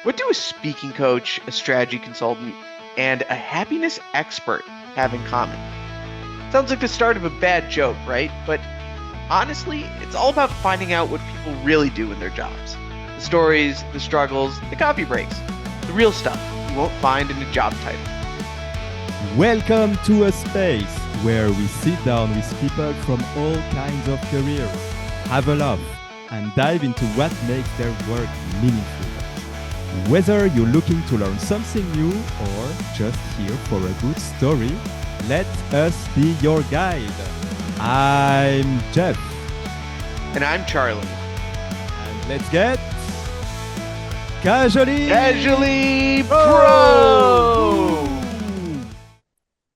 What do a speaking coach, a strategy consultant, and a happiness expert have in common? Sounds like the start of a bad joke, right? But honestly, it's all about finding out what people really do in their jobs. The stories, the struggles, the coffee breaks, the real stuff you won't find in a job title. Welcome to a space where we sit down with people from all kinds of careers, have a laugh, and dive into what makes their work meaningful. Whether you're looking to learn something new or just here for a good story, let us be your guide. I'm Jeff, And I'm Charlie. and let's get casually Pro!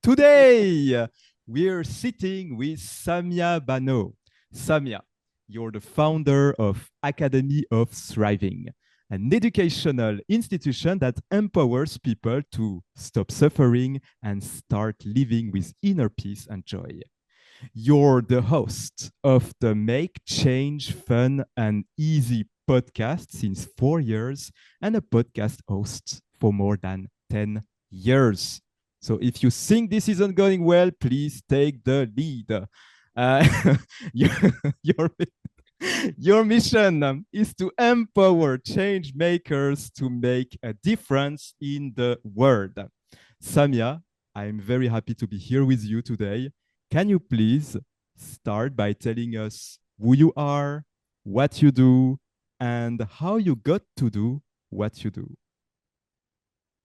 Today, we're sitting with Samia Bano. Samia, you're the founder of Academy of Thriving, an educational institution that empowers people to stop suffering and start living with inner peace and joy. You're the host of the Make Change Fun and Easy podcast since 4 years and a podcast host for more than 10 years. So if you think this isn't going well, please take the lead. Your, your, your mission is to empower change makers to make a difference in the world. Samia, I'm very happy to be here with you today. Can you please start by telling us who you are, what you do, and how you got to do what you do?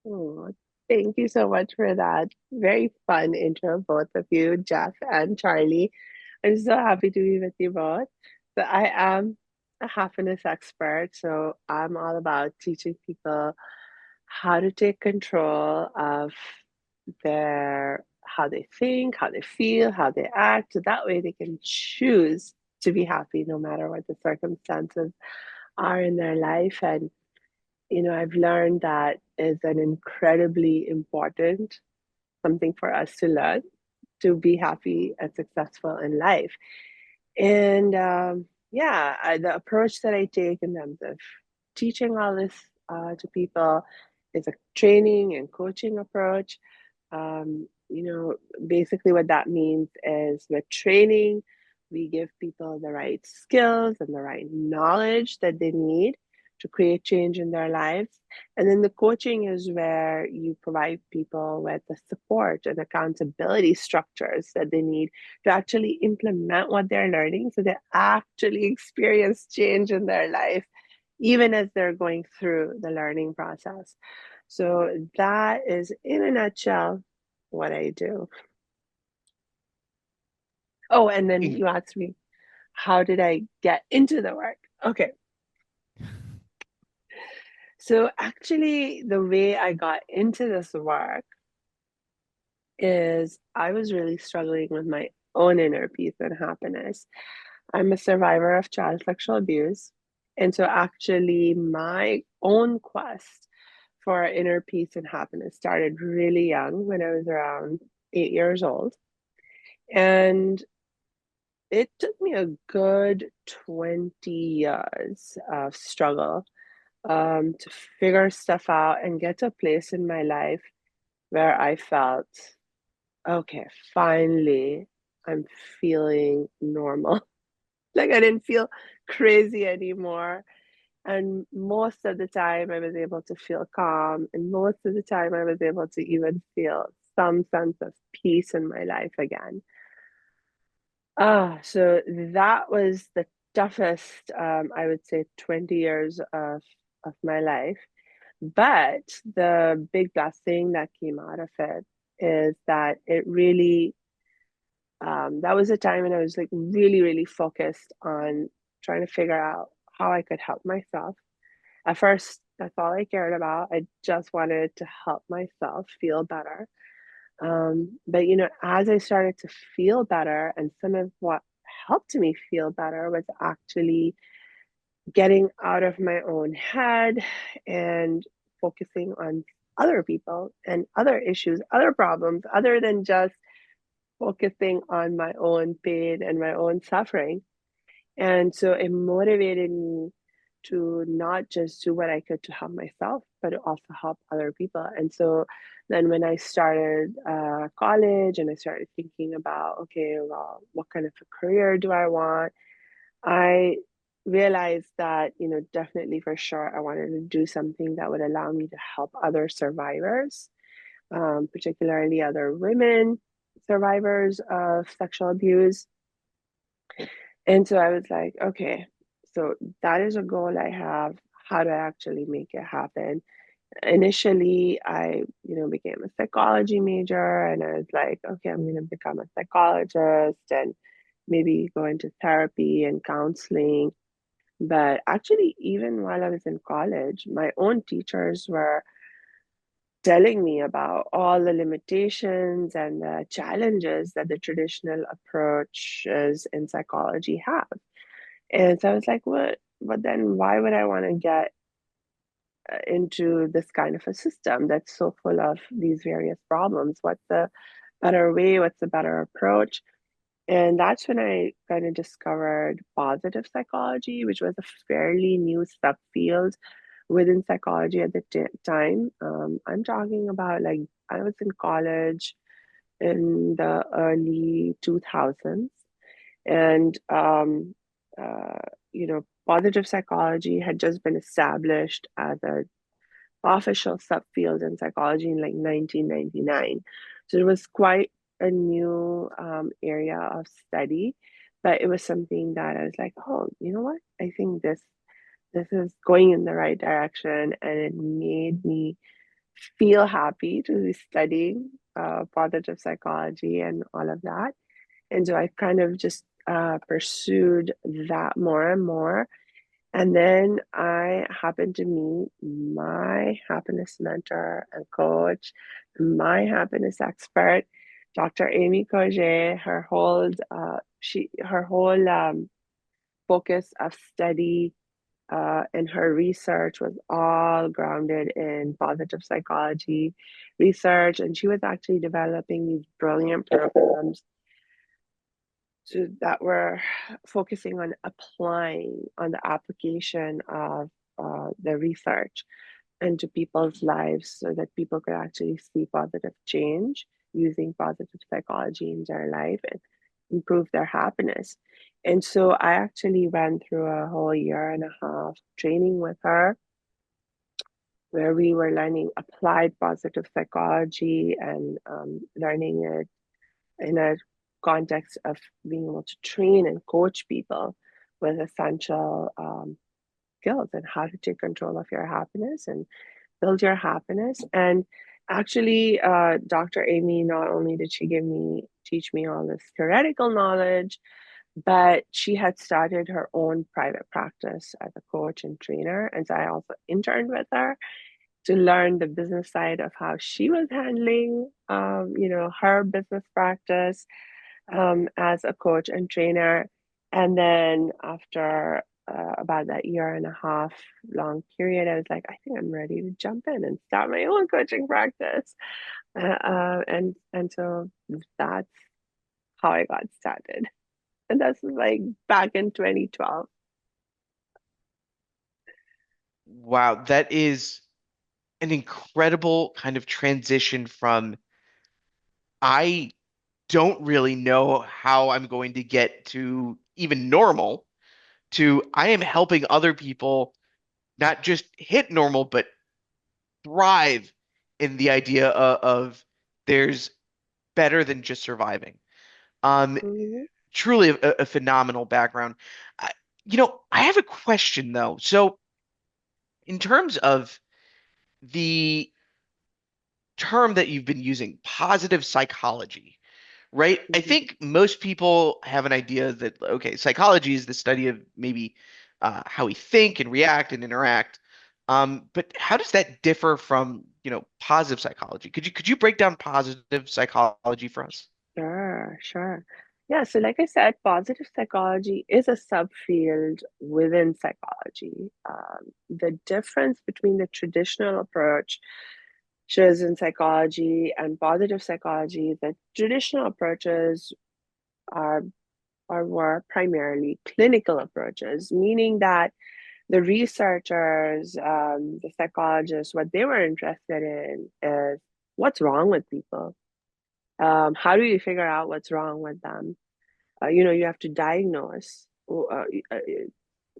Oh, thank you so much for that very fun intro, both of you, Jeff and Charlie. I'm so happy to be with you both. So I am a happiness expert, so I'm all about teaching people how to take control of their how they think, how they feel, how they act, so that way they can choose to be happy no matter what the circumstances are in their life. And I've learned that is an incredibly important something for us to learn to be happy and successful in life. And the approach that I take in terms of teaching all this to people is a training and coaching approach. Basically, what that means is with training, we give people the right skills and the right knowledge that they need to create change in their lives. And then the coaching is where you provide people with the support and accountability structures that they need to actually implement what they're learning so they actually experience change in their life, even as they're going through the learning process. So that is, in a nutshell, what I do. Oh, and then you asked me, how did I get into the work? Okay. So actually, the way I got into this work is I was really struggling with my own inner peace and happiness. I'm a survivor of child sexual abuse. And so, actually, my own quest for inner peace and happiness started really young when I was around 8 years old. And it took me a good 20 years of struggle to figure stuff out and get to a place in my life where I felt, okay, finally, I'm feeling normal. Like I didn't feel crazy anymore. And most of the time, I was able to feel calm. And most of the time, I was able to even feel some sense of peace in my life again. So that was the toughest, I would say, 20 years of my life. But the big blessing that came out of it is that it really, that was a time when I was like really, really focused on trying to figure out how I could help myself. At first, that's all I cared about. I just wanted to help myself feel better. But as I started to feel better, and some of what helped me feel better was actually getting out of my own head and focusing on other people and other issues, other problems, other than just focusing on my own pain and my own suffering. And so it motivated me to not just do what I could to help myself, but also help other people. And so then when I started college and I started thinking about, okay, well, what kind of a career do I want? I realized that, definitely for sure, I wanted to do something that would allow me to help other survivors, particularly other women survivors of sexual abuse. And so I was like, okay, so that is a goal I have. How do I actually make it happen? Initially, I, became a psychology major and I was like, okay, I'm going to become a psychologist and maybe go into therapy and counseling. But actually, even while I was in college, my own teachers were telling me about all the limitations and the challenges that the traditional approaches in psychology have. And so I was like, what? But then why would I want to get into this kind of a system that's so full of these various problems? What's the better way? What's the better approach? And that's when I kind of discovered positive psychology, which was a fairly new subfield within psychology at the time. I'm talking about like I was in college in the early 2000s, and positive psychology had just been established as a official subfield in psychology in like 1999. So it was quite a new area of study, but it was something that I was like, oh, you know what? I think this is going in the right direction, and it made me feel happy to be studying positive psychology and all of that. And so I kind of just pursued that more and more. And then I happened to meet my happiness mentor and coach, my happiness expert, Dr. Amy Cogé. Her whole focus of study and her research was all grounded in positive psychology research, and she was actually developing these brilliant programs that were focusing on applying on the application of the research into people's lives so that people could actually see positive change using positive psychology in their life and improve their happiness. And so I actually went through a whole year and a half training with her where we were learning applied positive psychology and learning it in a context of being able to train and coach people with essential skills and how to take control of your happiness and build your happiness. And actually, Dr. Amy, not only did she teach me all this theoretical knowledge, but she had started her own private practice as a coach and trainer. And so I also interned with her to learn the business side of how she was handling, her business practice as a coach and trainer. And then after about that year and a half long period, I was like, I think I'm ready to jump in and start my own coaching practice. And so that's how I got started. And that's like back in 2012. Wow, that is an incredible kind of transition from I don't really know how I'm going to get to even normal to I am helping other people not just hit normal, but thrive in the idea of there's better than just surviving. Um, Mhm. Truly a phenomenal background. I, I have a question though. So, in terms of the term that you've been using, positive psychology, right? I Mhm. think most people have an idea that, okay, psychology is the study of maybe how we think and react and interact. But how does that differ from, positive psychology? Could you break down positive psychology for us? Sure, sure. Yeah, so like I said, positive psychology is a subfield within psychology. The difference between the traditional approach shows in psychology and positive psychology, the traditional approaches are or were primarily clinical approaches, meaning that The researchers, the psychologists, what they were interested in is what's wrong with people. How do you figure out what's wrong with them? You have to diagnose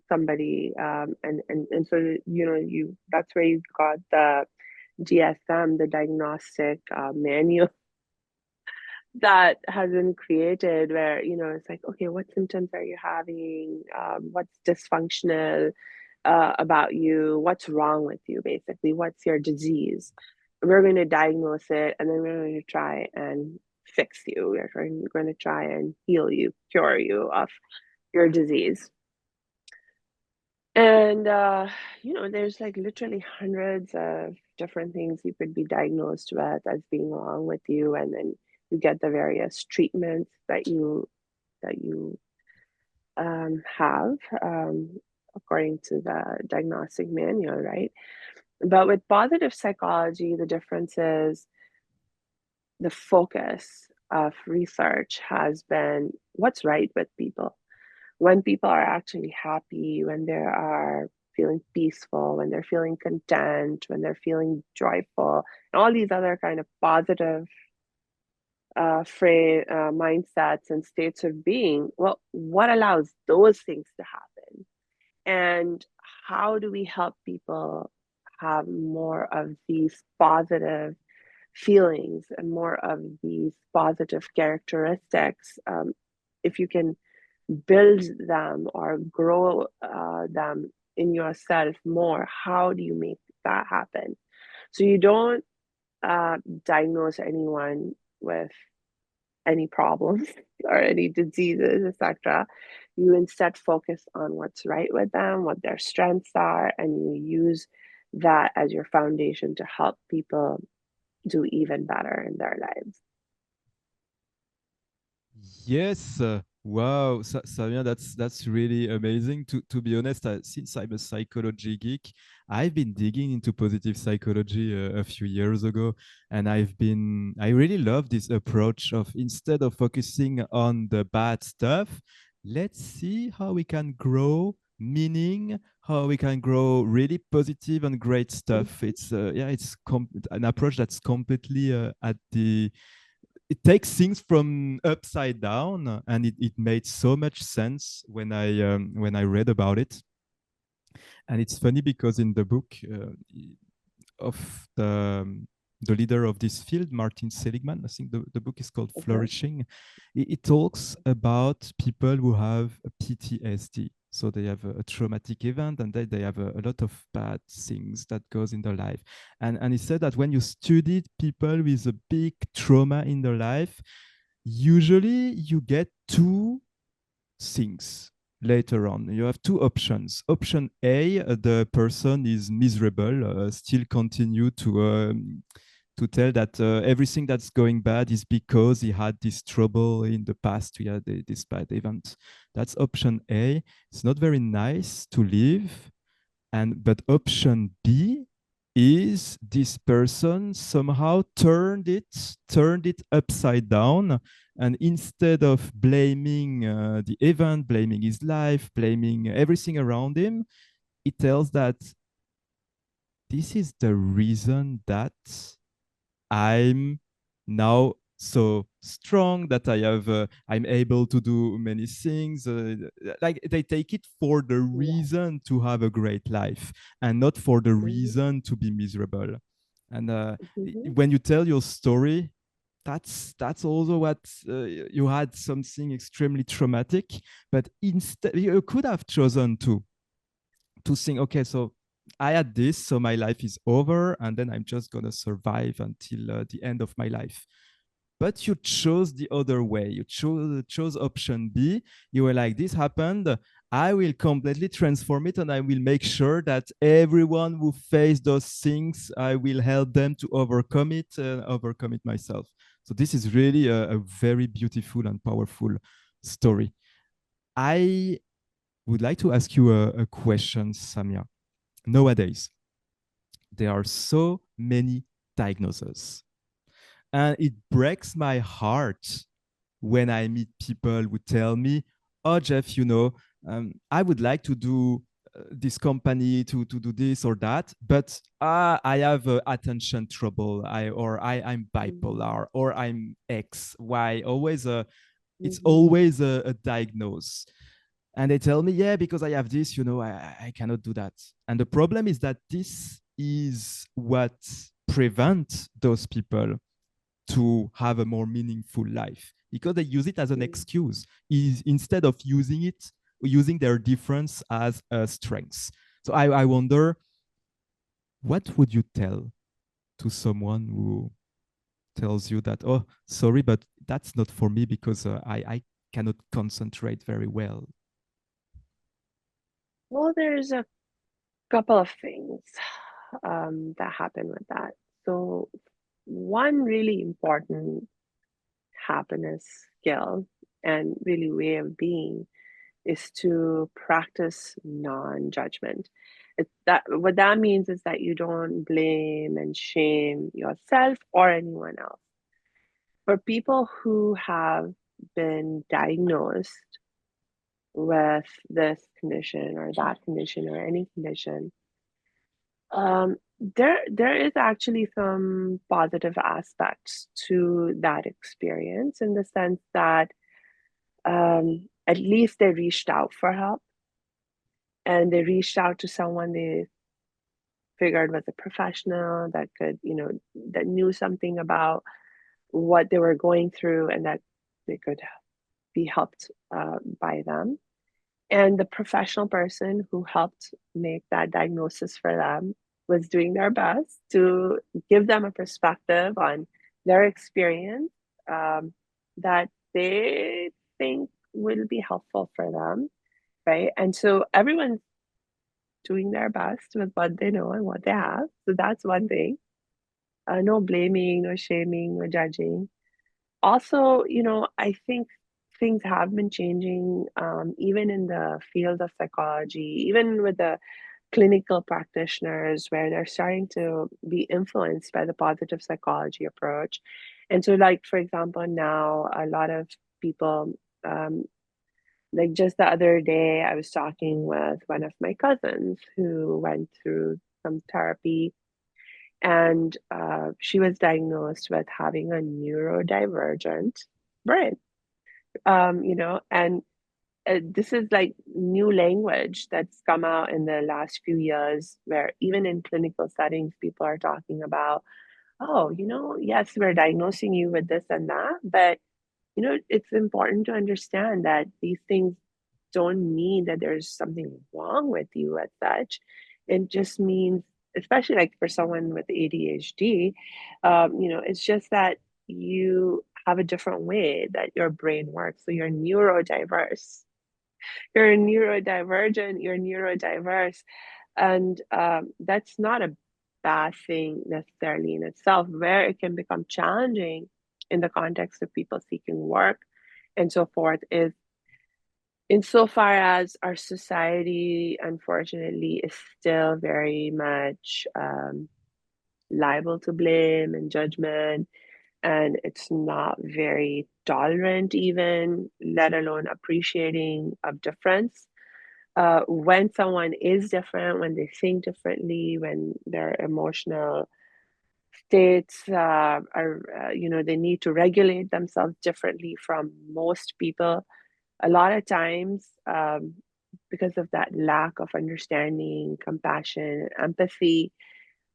somebody, and so that's where you got the DSM, the diagnostic manual that has been created, where it's like, okay, what symptoms are you having? What's dysfunctional about you? What's wrong with you? Basically, what's your disease? We're going to diagnose it, and then we're going to try and fix you. We're going to try and heal you, cure you of your disease. And there's like literally hundreds of different things you could be diagnosed with as being wrong with you, and then you get the various treatments that you have, according to the diagnostic manual, right? But with positive psychology, the difference is the focus of research has been what's right with people. When people are actually happy, when they are feeling peaceful, when they're feeling content, when they're feeling joyful, and all these other kind of positive mindsets and states of being, well, what allows those things to happen? And how do we help people have more of these positive feelings and more of these positive characteristics? If you can build them or grow them in yourself more, how do you make that happen? So you don't diagnose anyone with any problems or any diseases, etc. You instead focus on what's right with them, what their strengths are, and you use that as your foundation to help people do even better in their lives. Yes. Wow, Samia, that's really amazing. To be honest, since I'm a psychology geek, I've been digging into positive psychology a few years ago, and I really love this approach of instead of focusing on the bad stuff, let's see how we can grow meaning, how we can grow really positive and great stuff. It's an approach that's completely at the it takes things from upside down, and it made so much sense when I read about it. And it's funny because in the book of the leader of this field, Martin Seligman, I think the book is called Mhm. Flourishing. It talks about people who have a PTSD. So they have a traumatic event, and they have a lot of bad things that goes in their life. And he said that when you studied people with a big trauma in their life, usually you get two things later on. You have two options. Option A, the person is miserable, still continue to tell that everything that's going bad is because he had this trouble in the past, he had this bad event. That's option A. It's not very nice to live. But option B is this person somehow turned it upside down, and instead of blaming the event, blaming his life, blaming everything around him, he tells that this is the reason that I'm now so strong, that I'm able to do many things. Like they take it for the Yeah. reason to have a great life and not for the Mhm. reason to be miserable. And Mhm. when you tell your story, that's also what you had something extremely traumatic, but instead you could have chosen to think, okay, so I had this, so my life is over, and then I'm just gonna survive until the end of my life. But you chose the other way. You chose option B. You were like, this happened. I will completely transform it, and I will make sure that everyone who face those things, I will help them to overcome it myself. So this is really a very beautiful and powerful story. I would like to ask you a question, Samia. Nowadays, there are so many diagnoses, and it breaks my heart when I meet people who tell me, "Oh, Jeff, I would like to do this company to do this or that, but I have attention trouble, I'm bipolar, or I'm X, Y, always it's always a diagnose. And they tell me, yeah, because I have this, I cannot do that. And the problem is that this is what prevents those people to have a more meaningful life, because they use it as an excuse instead of using their difference as a strength. So I wonder, what would you tell to someone who tells you that, oh, sorry, but that's not for me because I cannot concentrate very well? Well, there's a couple of things that happen with that. So, one really important happiness skill and really way of being is to practice non-judgment. That what that means is that you don't blame and shame yourself or anyone else. For people who have been diagnosed with this condition or that condition or any condition, there is actually some positive aspects to that experience in the sense that at least they reached out for help and they reached out to someone they figured was a professional that could, that knew something about what they were going through and that they could be helped by them. And the professional person who helped make that diagnosis for them was doing their best to give them a perspective on their experience that they think will be helpful for them, right? And so everyone's doing their best with what they know and what they have. So that's one thing. No blaming, no shaming, no judging. Also, I think things have been changing, even in the field of psychology, even with the clinical practitioners, where they're starting to be influenced by the positive psychology approach. And so, like, for example, now a lot of people, like just the other day, I was talking with one of my cousins who went through some therapy, and she was diagnosed with having a neurodivergent brain. And this is like new language that's come out in the last few years, where even in clinical settings, people are talking about, oh, yes, we're diagnosing you with this and that, but it's important to understand that these things don't mean that there's something wrong with you as such. It just means, especially like for someone with ADHD, it's just that you have a different way that your brain works. So you're neurodiverse, you're neurodivergent, you're neurodiverse. And that's not a bad thing necessarily in itself. Where it can become challenging in the context of people seeking work and so forth is insofar as our society, unfortunately, is still very much liable to blame and judgment, and it's not very tolerant, even, let alone appreciating of difference. When someone is different, when they think differently, when their emotional states they need to regulate themselves differently from most people, a lot of times, because of that lack of understanding, compassion, empathy,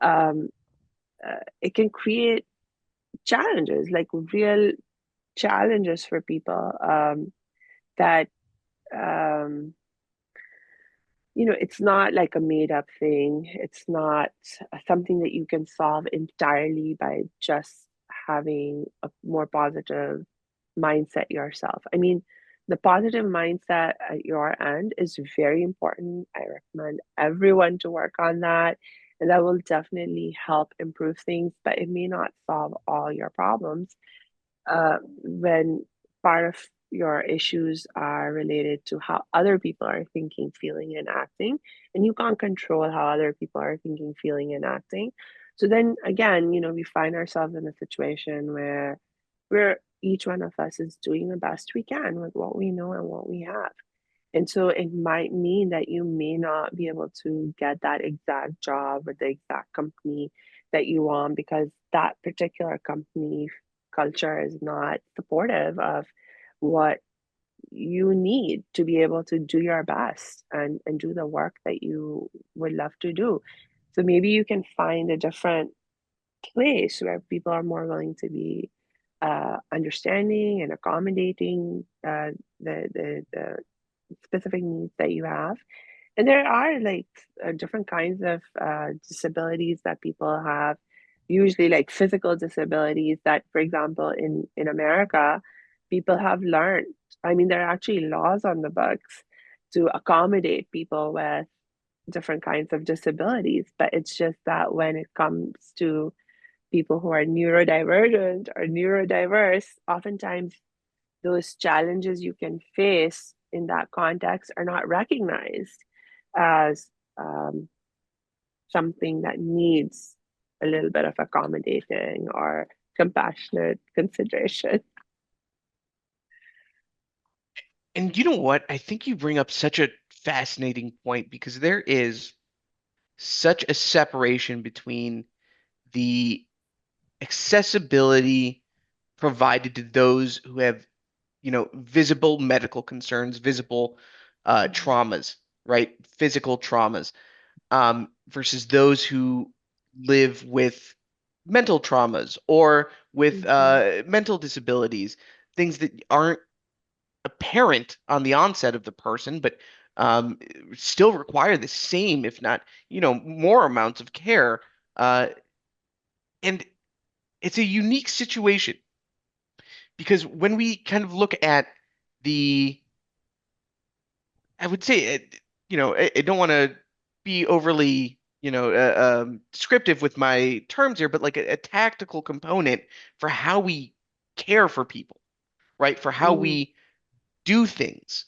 um, it can create challenges, like real challenges for people, that um, it's not like a made up thing. It's not something that you can solve entirely by just having a more positive mindset yourself. I mean, the positive mindset at your end is very important. I recommend everyone to work on that, and that will definitely help improve things, but it may not solve all your problems when part of your issues are related to how other people are thinking, feeling, and acting, and you can't control how other people are thinking, feeling, and acting. So then again, we find ourselves in a situation where each one of us is doing the best we can with what we know and what we have. And so it might mean that you may not be able to get that exact job or the exact company that you want because that particular company culture is not supportive of what you need to be able to do your best and do the work that you would love to do. So maybe you can find a different place where people are more willing to be understanding and accommodating the specific needs that you have. And there are like different kinds of disabilities that people have, usually like physical disabilities that, for example, in America, people have learned. I mean, there are actually laws on the books to accommodate people with different kinds of disabilities, but it's just that when it comes to people who are neurodivergent or neurodiverse, oftentimes those challenges you can face in that context are not recognized as um, something that needs a little bit of accommodating or compassionate consideration. And you know what? I think you bring up such a fascinating point because there is such a separation between the accessibility provided to those who have, visible medical concerns, visible traumas, right? Physical traumas, versus those who live with mental traumas or with Mm-hmm. mental disabilities, things that aren't apparent on the onset of the person, but um, still require the same, if not, more amounts of care. Uh, and it's a unique situation because when we kind of look at the, I would say, I don't want to be overly, descriptive with my terms here, but like a tactical component for how we care for people, right? For how Mm, we do things.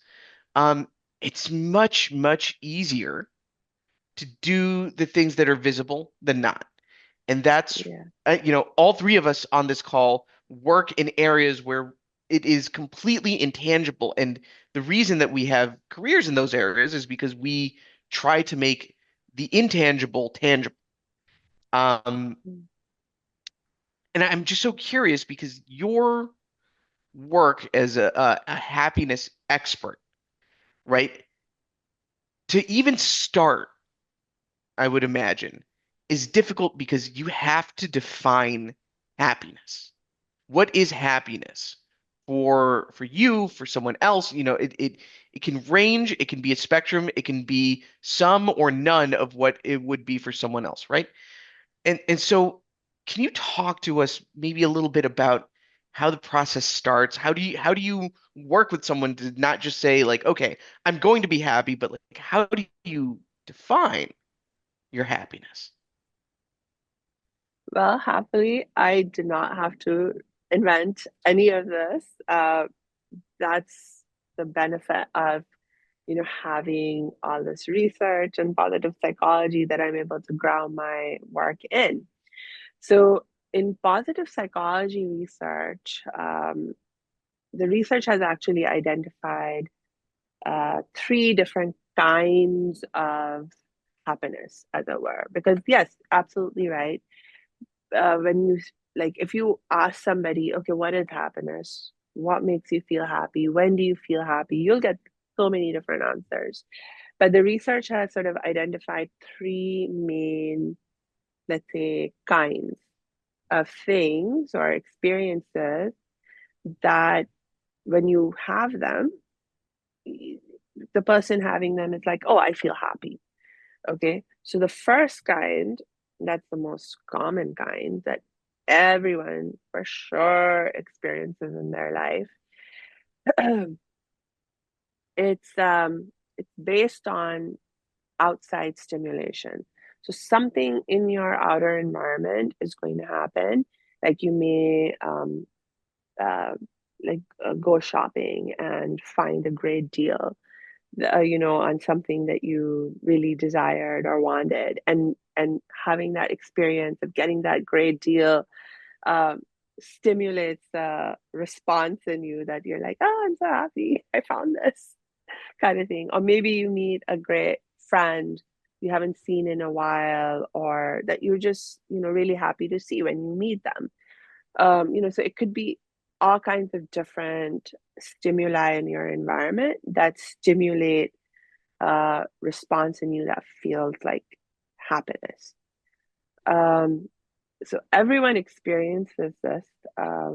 Um, it's much, much easier to do the things that are visible than not. And that's, yeah. all three of us on this call work in areas where it is completely intangible. And the reason that we have careers in those areas is because we try to make the intangible tangible. Um, Mm. and I'm just so curious because your work as a happiness expert, right? To even start, I would imagine, is difficult because you have to define happiness. What is happiness for you, for someone else? It can range, it can be a spectrum, it can be some or none of what it would be for someone else, right? And so can you talk to us maybe a little bit about how the process starts? How do you work with someone to not just say like, okay, I'm going to be happy, but like how do you define your happiness? Well, happily, I did not have to invent any of this. That's the benefit of having all this research and positive psychology that I'm able to ground my work in. So, in positive psychology research, the research has actually identified three different kinds of happiness, as it were. Because, yes, absolutely right. When you like, if you ask somebody, okay, what is happiness? What makes you feel happy? When do you feel happy? You'll get so many different answers. But the research has sort of identified three main, let's say, kinds of things or experiences that when you have them, the person having them is like, oh, I feel happy. Okay. So the first kind, that's the most common kind that everyone for sure experiences in their life. It's based on outside stimulation. So something in your outer environment is going to happen. Like you may uh, go shopping and find a great deal, on something that you really desired or wanted, and having that experience of getting that great deal um, stimulates a response in you that you're like, oh, I'm so happy I found this. kind of thing. Or maybe you meet a great friend you haven't seen in a while, or that you're just, really happy to see when you meet them. So it could be all kinds of different stimuli in your environment that stimulate response in you that feels like happiness. So everyone experiences this.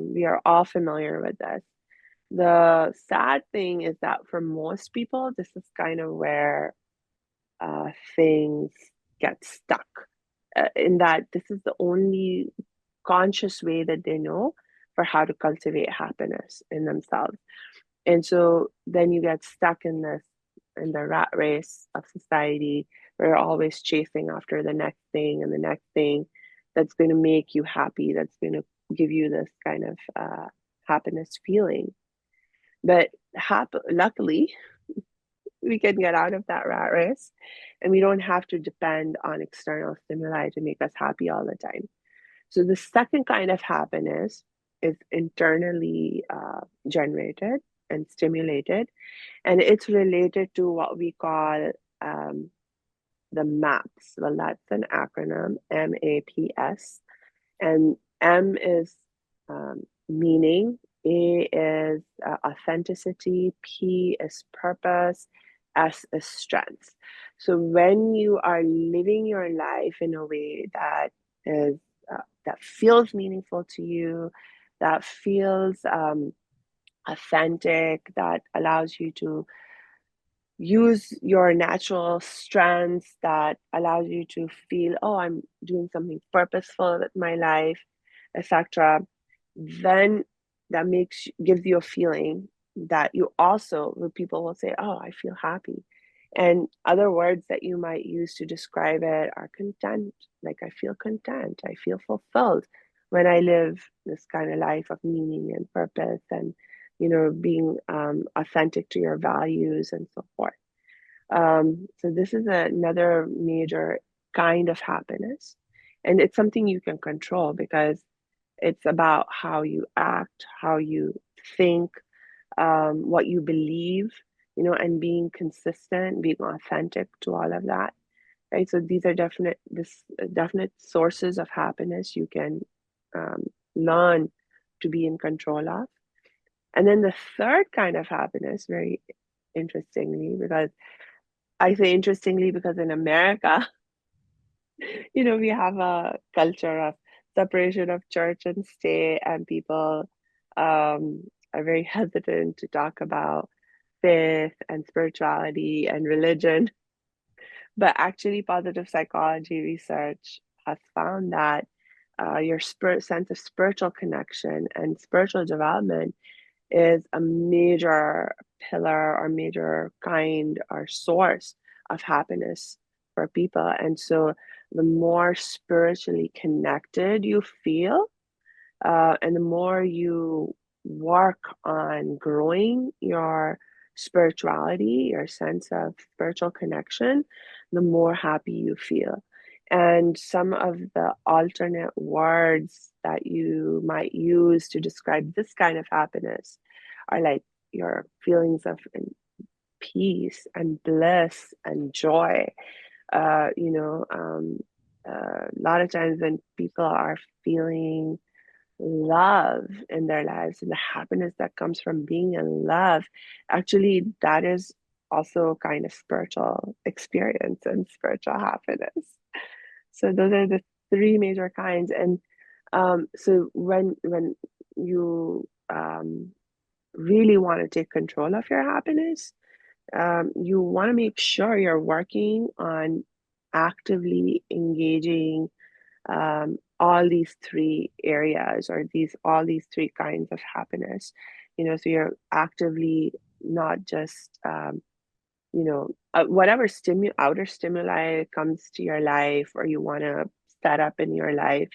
We are all familiar with this. The sad thing is that for most people, this is kind of where things get stuck. In that this is the only conscious way that they know for how to cultivate happiness in themselves. And so then you get stuck in the rat race of society, where you're always chasing after the next thing and the next thing that's going to make you happy, that's going to give you this kind of happiness feeling. But luckily, we can get out of that rat race, and we don't have to depend on external stimuli to make us happy all the time. So the second kind of happiness is internally generated and stimulated, and it's related to what we call the MAPS. Well, that's an acronym, MAPS. And M is meaning, A is authenticity, P is purpose, S is strength. So when you are living your life in a way that is that feels meaningful to you, that feels authentic, that allows you to use your natural strengths, that allows you to feel, oh, I'm doing something purposeful with my life, etc., then that gives you a feeling that you also, where people will say, oh, I feel happy. And other words that you might use to describe it are content. Like, I feel content, I feel fulfilled when I live this kind of life of meaning and purpose, and being authentic to your values and so forth. So this is another major kind of happiness, and it's something you can control because it's about how you act, how you think, what you believe, and being consistent, being authentic to all of that. Right. So these are definite sources of happiness you can learn to be in control of. And then the third kind of happiness, very interestingly, because I say interestingly because in America, we have a culture of separation of church and state, and people are very hesitant to talk about faith and spirituality and religion. But actually, positive psychology research has found that your sense of spiritual connection and spiritual development is a major pillar or major kind or source of happiness for people. And so the more spiritually connected you feel, and the more you work on growing your spirituality, your sense of spiritual connection, the more happy you feel. And some of the alternate words that you might use to describe this kind of happiness are like your feelings of peace and bliss and joy. A lot of times when people are feeling love in their lives and the happiness that comes from being in love, actually, that is also kind of spiritual experience and spiritual happiness. So those are the three major kinds. And so when you really want to take control of your happiness, you want to make sure you're working on actively engaging all these three areas, or all these three kinds of happiness. So you're actively not just whatever outer stimuli comes to your life, or you want to set up in your life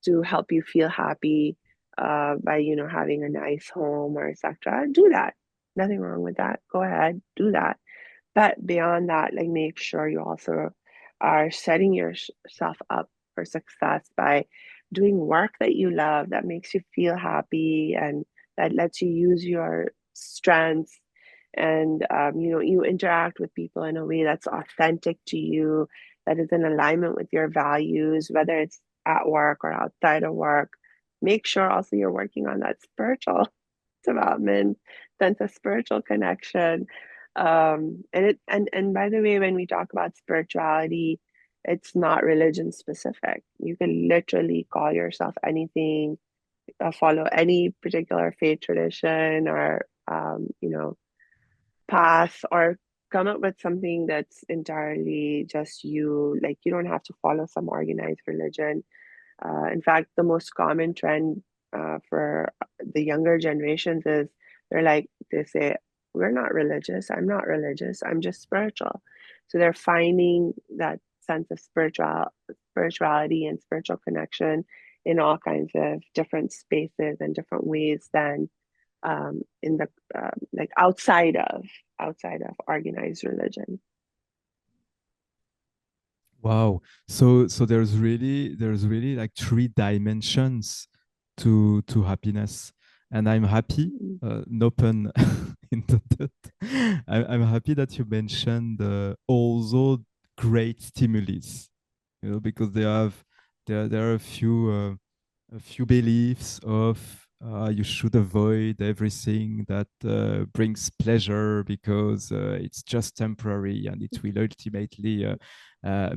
to help you feel happy, by having a nice home or etc. Do that. Nothing wrong with that. Go ahead, do that. But beyond that, like, make sure you also are setting yourself up for success by doing work that you love, that makes you feel happy, and that lets you use your strengths and you interact with people in a way that's authentic to you, that is in alignment with your values, whether it's at work or outside of work. Make sure also you're working on that spiritual development, sense of spiritual connection. And by the way, when we talk about spirituality, it's not religion specific. You can literally call yourself anything, follow any particular faith tradition or path, or come up with something that's entirely just you. Like, you don't have to follow some organized religion. In fact, the most common trend for the younger generations is they say, we're not religious, I'm not religious, I'm just spiritual. So they're finding that sense of spirituality and spiritual connection in all kinds of different spaces and different ways than in the like outside of organized religion. Wow. So there's really like three dimensions to happiness. And I'm happy, Mm. no pun intended. I'm happy that you mentioned also great stimulus, because there are a few beliefs of you should avoid everything that brings pleasure because it's just temporary and it will ultimately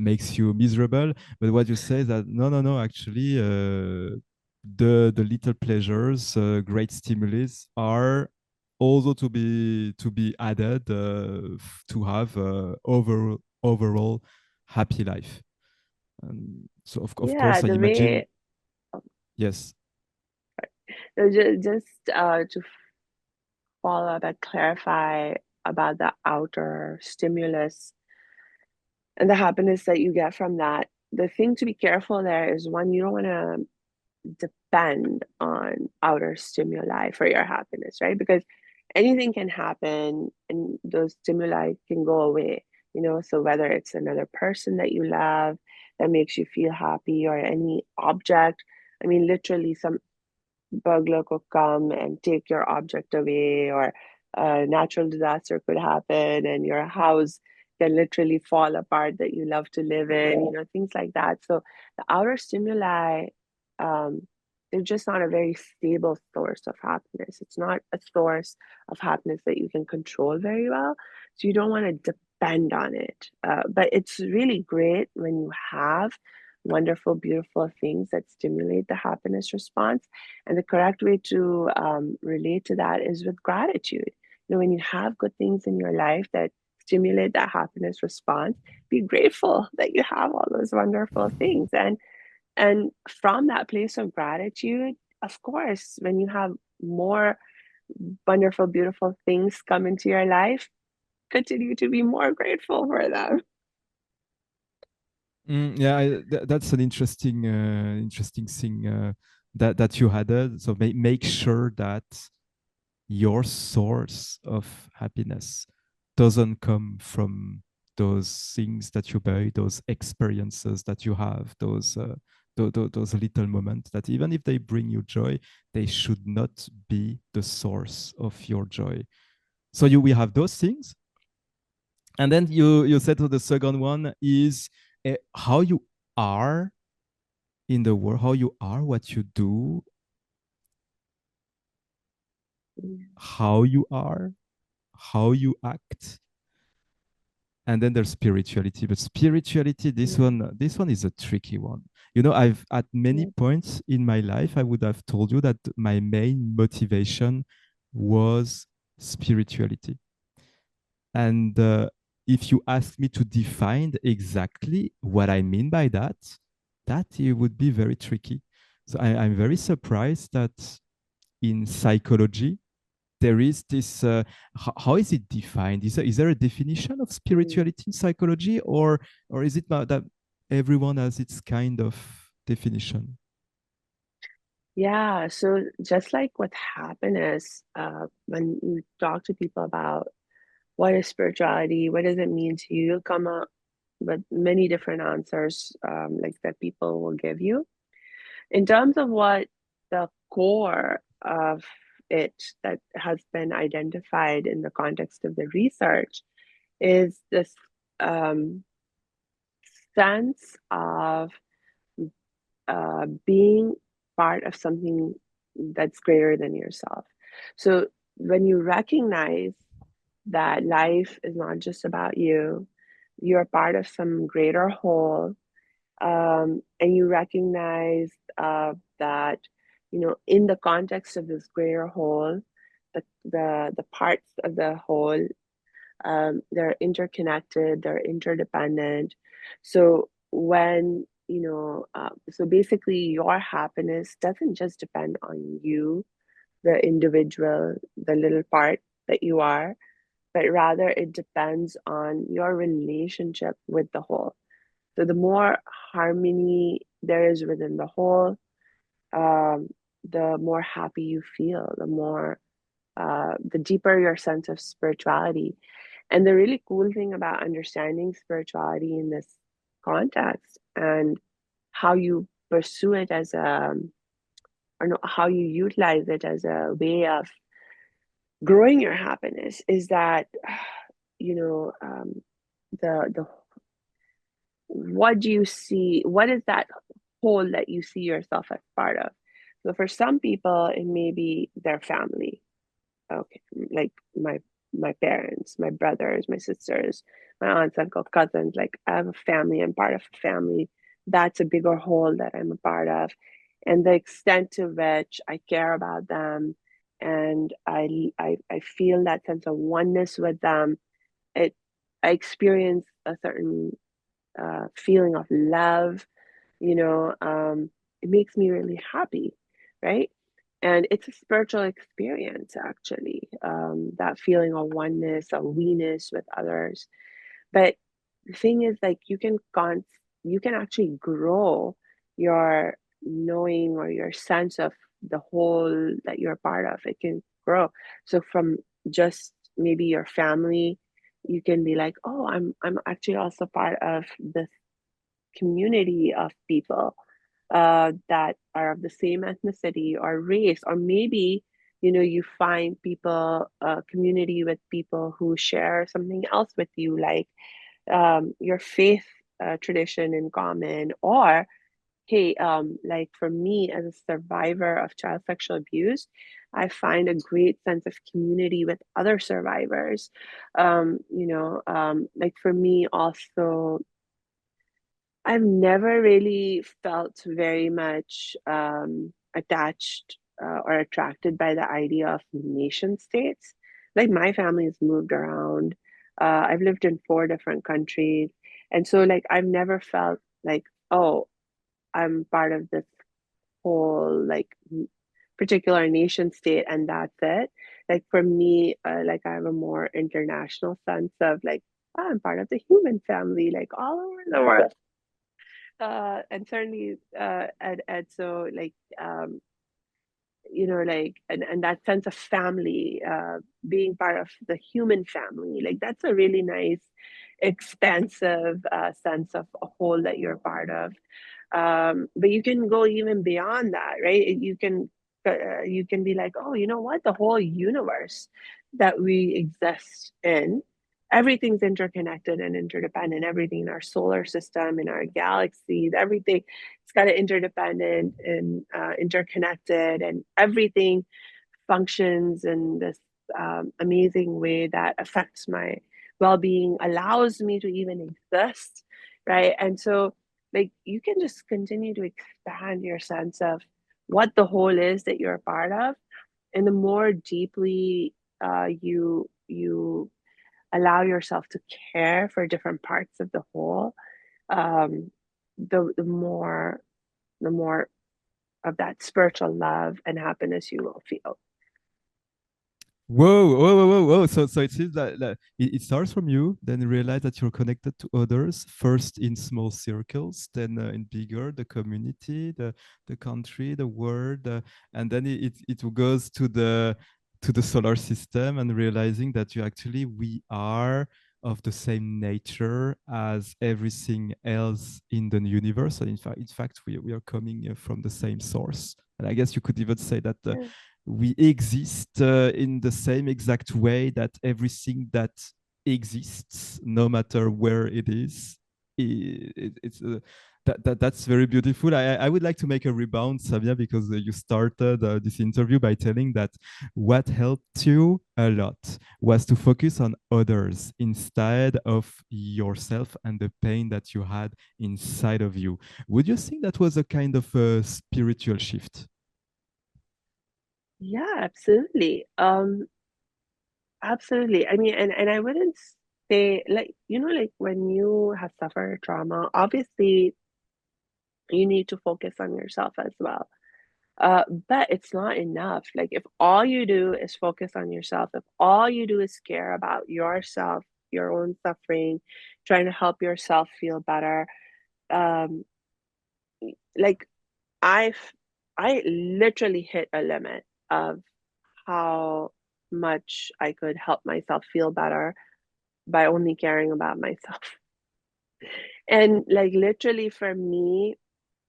makes you miserable. But what you say is that no, actually, the little pleasures, great stimulus, are also to be added to have overall happy life. So of Yeah, course I the imagine. way Yes. just to follow up and clarify about the outer stimulus and the happiness that you get from that. The thing to be careful there is, one, you don't want to depend on outer stimuli for your happiness, right? Because anything can happen and those stimuli can go away, So whether it's another person that you love that makes you feel happy, or any object, I mean, literally, some burglar could come and take your object away, or a natural disaster could happen and your house can literally fall apart that you love to live in, things like that. So the outer stimuli, um, they're just not a very stable source of happiness. It's not a source of happiness that you can control very well. So you don't want to depend on it. But it's really great when you have wonderful, beautiful things that stimulate the happiness response. And the correct way to relate to that is with gratitude. When you have good things in your life that stimulate that happiness response, be grateful that you have all those wonderful things. And from that place of gratitude, of course, when you have more wonderful, beautiful things come into your life, continue to be more grateful for them. Yeah, that's an interesting thing that you added. So make sure that your source of happiness doesn't come from those things that you buy, those experiences that you have, those little moments that, even if they bring you joy, they should not be the source of your joy. So we have those things. And then you said to the second one is how you are in the world, how you are, what you do, how you are, how you act. And then there's spirituality. But spirituality, this one is a tricky one. I've at many points in my life, I would have told you that my main motivation was spirituality. And if you ask me to define exactly what I mean by that, that it would be very tricky. So I'm very surprised that in psychology, there is this, how is it defined? Is there a definition of spirituality in psychology, or is it not that everyone has its kind of definition? Yeah, so just like with happiness, when you talk to people about what is spirituality, what does it mean to you, you'll come up with many different answers, like that people will give you. In terms of what the core of it that has been identified in the context of the research is this sense of being part of something that's greater than yourself. So when you recognize that life is not just about you, you're part of some greater whole, and you recognize that, in the context of this greater whole, the parts of the whole, they're interconnected, they're interdependent. So so basically your happiness doesn't just depend on you, the individual, the little part that you are, but rather it depends on your relationship with the whole. So the more harmony there is within the whole, um, the more happy you feel, the deeper your sense of spirituality. And the really cool thing about understanding spirituality in this context and how you pursue it as or no, how you utilize it as a way of growing your happiness is that, you know, the what do you see? What is that whole that you see yourself as part of? So for some people, it may be their family. Okay, like my parents, my brothers, my sisters, my aunts, uncle, cousins. Like I have a family. I'm part of a family. That's a bigger whole that I'm a part of, and the extent to which I care about them, and I feel that sense of oneness with them. It I experience a certain feeling of love. You know, it makes me really happy, right? And it's a spiritual experience, actually, that feeling of oneness, of we-ness with others. But the thing is, like, you can actually grow your knowing or your sense of the whole that you're part of. It can grow. So from just maybe your family, you can be like, oh, I'm actually also part of this community of people that are of the same ethnicity or race, or maybe you find people, a community with people who share something else with you, like your faith tradition in common, or hey, like for me as a survivor of child sexual abuse, I find a great sense of community with other survivors. Like for me also, I've never really felt very much attached or attracted by the idea of nation states. Like my family's moved around. I've lived in 4 different countries. And so like I've never felt like, oh, I'm part of this whole particular nation state and that's it. Like for me, like I have a more international sense of like, oh, I'm part of the human family, like all over the world. And certainly and so like like and that sense of family, being part of the human family, like that's a really nice expansive sense of a whole that you're part of. But you can go even beyond that, right? You can be like, oh, you know what, the whole universe that we exist in, everything's interconnected and interdependent. Everything in our solar system, in our galaxies, everything, it's got an interdependent and interconnected, and everything functions in this amazing way that affects my well-being, allows me to even exist, right? And so like you can just continue to expand your sense of what the whole is that you're a part of, and the more deeply you allow yourself to care for different parts of the whole, um, the more of that spiritual love and happiness you will feel. Whoa, whoa, whoa, whoa, whoa. So it seems that it starts from you, then you realize that you're connected to others, first in small circles, then in bigger, the community, the country, the world, and then it goes to the solar system, and realizing that we are of the same nature as everything else in the universe. And in fact, we are coming from the same source. And I guess you could even say that Yeah. we exist in the same exact way that everything that exists, no matter where it is. It's that's very beautiful. I would like to make a rebound, Samia, because you started this interview by telling that what helped you a lot was to focus on others instead of yourself and the pain that you had inside of you. Would you think that was a kind of a spiritual shift? Yeah, absolutely. Absolutely. I mean, and I wouldn't say like, like when you have suffered trauma, obviously you need to focus on yourself as well. But it's not enough. Like if all you do is focus on yourself, if all you do is care about yourself, your own suffering, trying to help yourself feel better, um, like I've I literally hit a limit of how much I could help myself feel better by only caring about myself. And like literally for me,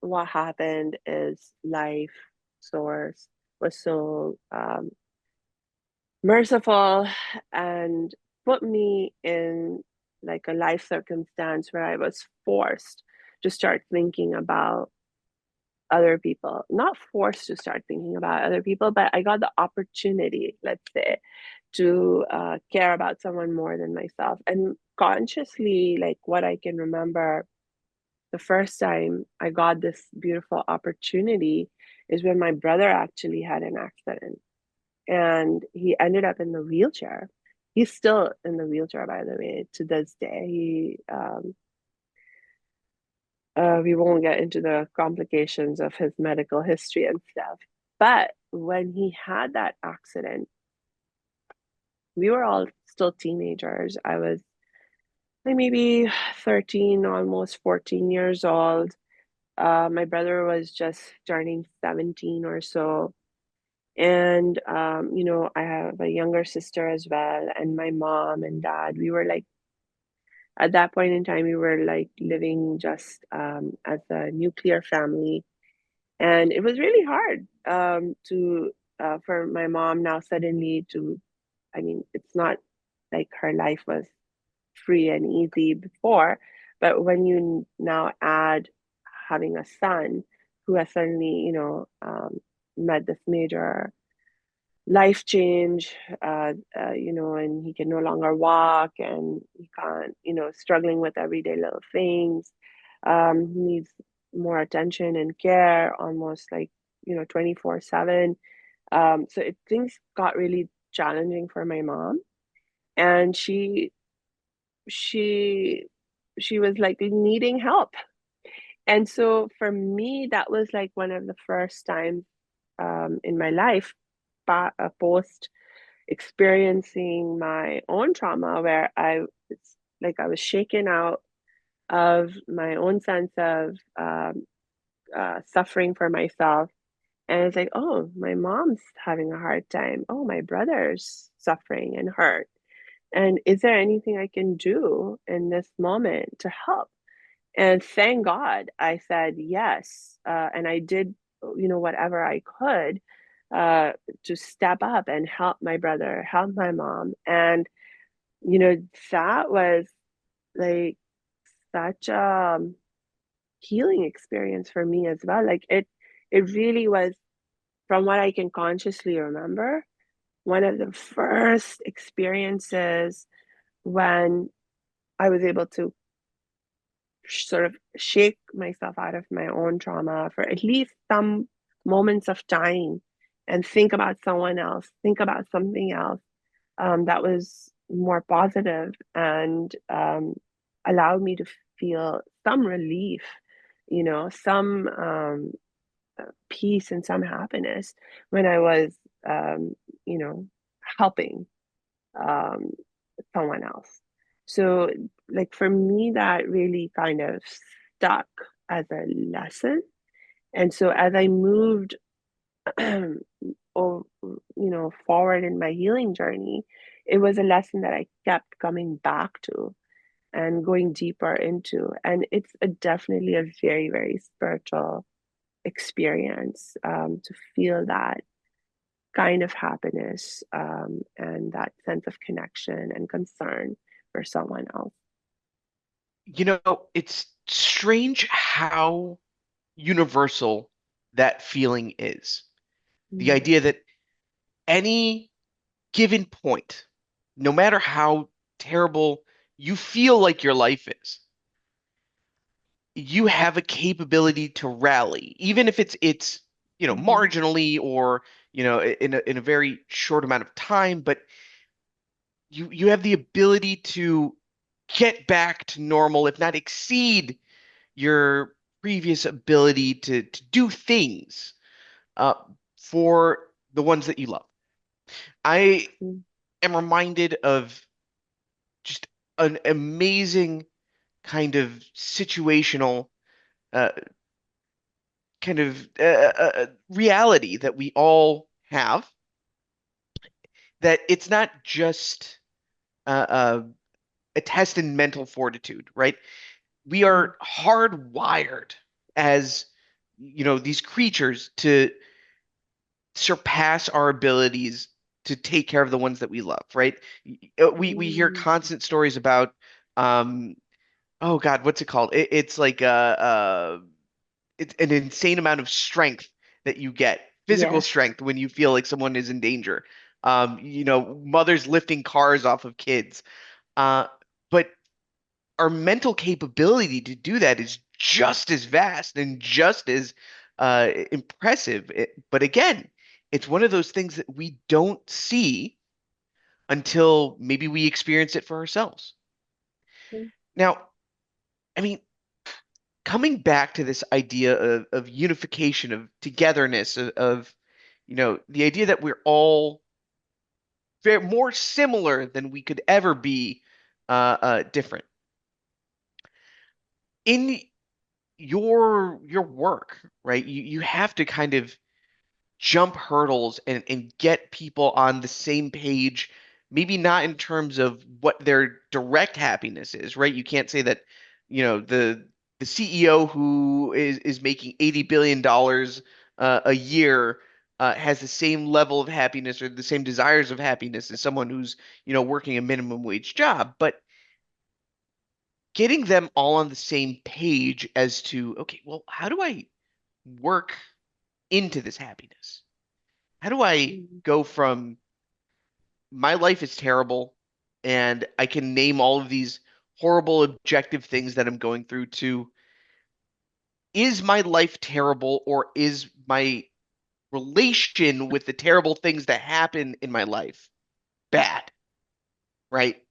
what happened is life source was so merciful and put me in like a life circumstance where I was forced to start thinking about other people. Not forced to start thinking about other people, but I got the opportunity, let's say, to care about someone more than myself. And consciously, like what I can remember, the first time I got this beautiful opportunity is when my brother actually had an accident and he ended up in the wheelchair. He's still in the wheelchair, by the way, to this day. We won't get into the complications of his medical history and stuff. But when he had that accident, we were all still teenagers. I was like maybe 13, almost 14 years old. My brother was just turning 17 or so. And, I have a younger sister as well. And my mom and dad, we were like, at that point in time, we were like living just as a nuclear family. And it was really hard for my mom now suddenly to, I mean, it's not like her life was free and easy before, but when you now add having a son who has suddenly, met this major life change, and he can no longer walk and he can't, struggling with everyday little things. He needs more attention and care, almost like, 24/7. Things got really challenging for my mom, and she she was like needing help. And so for me, that was like one of the first times in my life, post experiencing my own trauma, where I was shaken out of my own sense of suffering for myself. And it's like, oh, my mom's having a hard time. Oh, my brother's suffering and hurt. And is there anything I can do in this moment to help? And thank God I said yes. And I did, whatever I could uh, to step up and help my brother, help my mom. And, that was like such a healing experience for me as well. Like it really was, from what I can consciously remember, one of the first experiences when I was able to sort of shake myself out of my own trauma for at least some moments of time and think about someone else, think about something else that was more positive and allowed me to feel some relief, some peace and some happiness when I was, um, you know, helping um, someone else. So, like for me, that really kind of stuck as a lesson. And so, as I moved, forward in my healing journey, it was a lesson that I kept coming back to and going deeper into. And it's definitely a very, very spiritual experience to feel that. kind of happiness and that sense of connection and concern for someone else. You know, it's strange how universal that feeling is. The Mm, idea that any given point, no matter how terrible you feel like your life is, you have a capability to rally, even if it's mhm, marginally or in a very short amount of time, but you have the ability to get back to normal, if not exceed your previous ability to do things uh, for the ones that you love. I mm, am reminded of just an amazing kind of situational uh, kind of reality that we all have, that it's not just uh, uh, a test in mental fortitude, right? We mm, are hardwired as these creatures to surpass our abilities to take care of the ones that we love, right? We hear mm. constant stories about oh God, what's it called? It's like it's an insane amount of strength that you get, physical Yes. strength when you feel like someone is in danger. Mothers lifting cars off of kids. But our mental capability to do that is just as vast and just as impressive. But again, it's one of those things that we don't see until maybe we experience it for ourselves. Mm, Now, I mean, coming back to this idea of unification, of togetherness, of the idea that we're all very more similar than we could ever be different. In your work, right? You have to kind of jump hurdles and get people on the same page, maybe not in terms of what their direct happiness is, right? You can't say that, the CEO who is making $80 billion a year has the same level of happiness or the same desires of happiness as someone who's, working a minimum wage job. But getting them all on the same page as to, okay, well, how do I work into this happiness? How do I mm, go from my life is terrible and I can name all of these horrible objective things that I'm going through to, is my life terrible, or is my relation with the terrible things that happen in my life bad, right?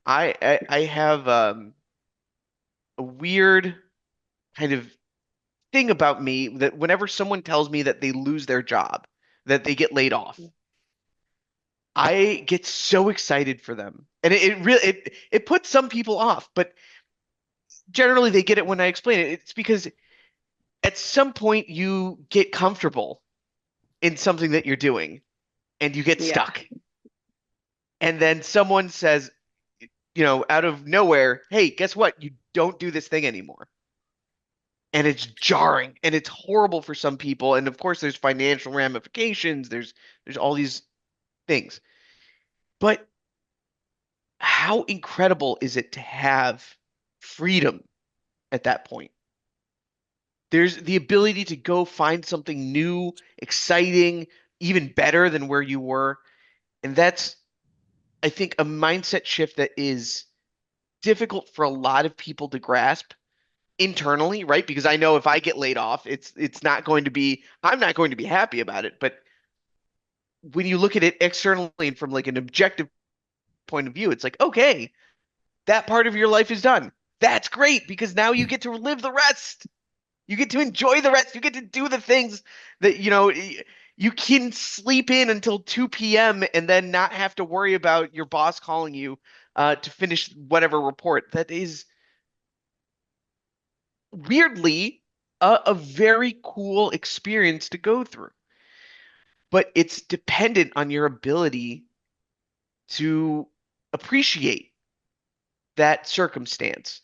I have a weird kind of thing about me that whenever someone tells me that they lose their job, that they get laid off, mm. I get so excited for them. And it really it puts some people off, but generally they get it when I explain it. It's because at some point you get comfortable in something that you're doing and you get Yeah. stuck. And then someone says, out of nowhere, "Hey, guess what? You don't do this thing anymore." And it's jarring and it's horrible for some people. And of course there's financial ramifications, there's all these things. But how incredible is it to have freedom at that point? There's the ability to go find something new, exciting, even better than where you were. And that's, I think, a mindset shift that is difficult for a lot of people to grasp internally, right? Because I know if I get laid off, it's not going to be, I'm not going to be happy about it. But when you look at it externally and from like an objective point of view, it's like, okay, that part of your life is done. That's great because now you get to live the rest. You get to enjoy the rest. You get to do the things that, you can sleep in until 2 p.m. and then not have to worry about your boss calling you to finish whatever report. That is weirdly a very cool experience to go through. But it's dependent on your ability to appreciate that circumstance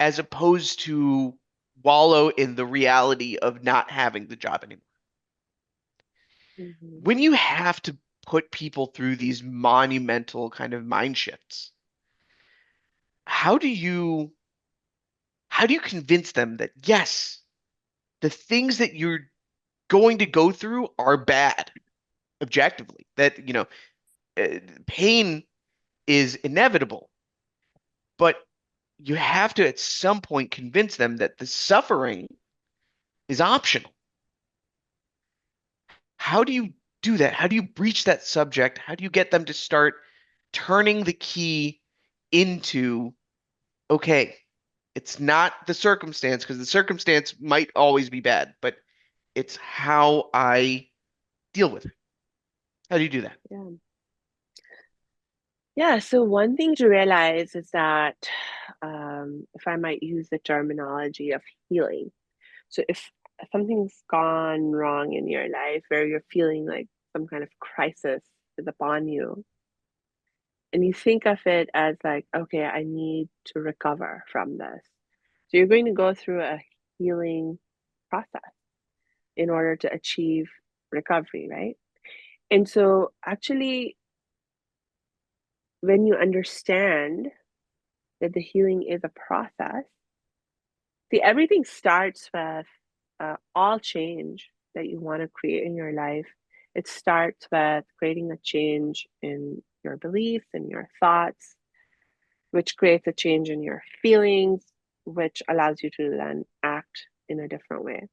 as opposed to wallow in the reality of not having the job anymore. Mhm. When you have to put people through these monumental kind of mind shifts, how do you convince them that yes, the things that you're going to go through are bad objectively, that pain is inevitable, but you have to at some point convince them that the suffering is optional. How do you do that? How do you breach that subject? How do you get them to start turning the key into, okay, it's not the circumstance, because the circumstance might always be bad, but it's how I deal with it. How do you do that? Yeah. Yeah, so one thing to realize is that if I might use the terminology of healing, so if something's gone wrong in your life where you're feeling like some kind of crisis is upon you, and you think of it as like, okay, I need to recover from this. So you're going to go through a healing process in order to achieve recovery, right? And so actually, when you understand that the healing is a process, see, everything starts with all change that you want to create in your life. It starts with creating a change in your beliefs and your thoughts, which creates a change in your feelings, which allows you to then act in a different way.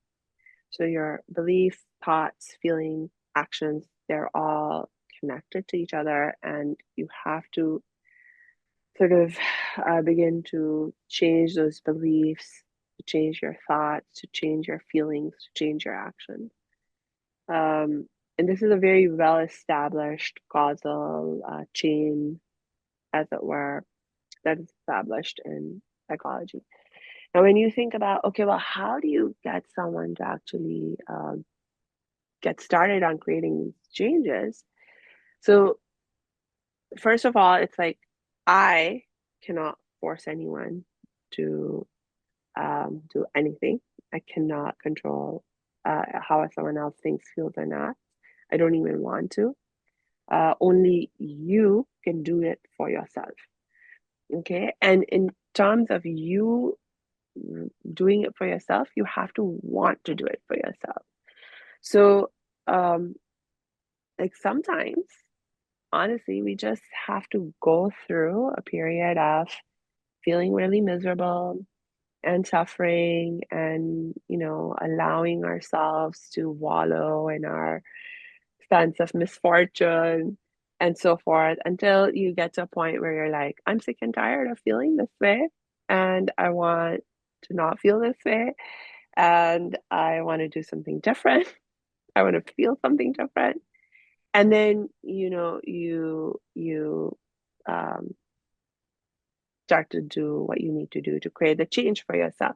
So your beliefs, thoughts, feelings, actions, they're all connected to each other, and you have to sort of begin to change those beliefs, to change your thoughts, to change your feelings, to change your actions. And this is a very well established causal chain, as it were, that is established in psychology. Now, when you think about, okay, well, how do you get someone to actually get started on creating these changes? So, first of all, it's like I cannot force anyone to do anything. I cannot control how someone else thinks, feels, or not. I don't even want to. Only you can do it for yourself. Okay. And in terms of you doing it for yourself, you have to want to do it for yourself. So, um, like sometimes, honestly, we just have to go through a period of feeling really miserable and suffering and, allowing ourselves to wallow in our sense of misfortune and so forth until you get to a point where you're like, I'm sick and tired of feeling this way and I want to not feel this way and I want to do something different. I want to feel something different. And then, you um, start to do what you need to do to create the change for yourself.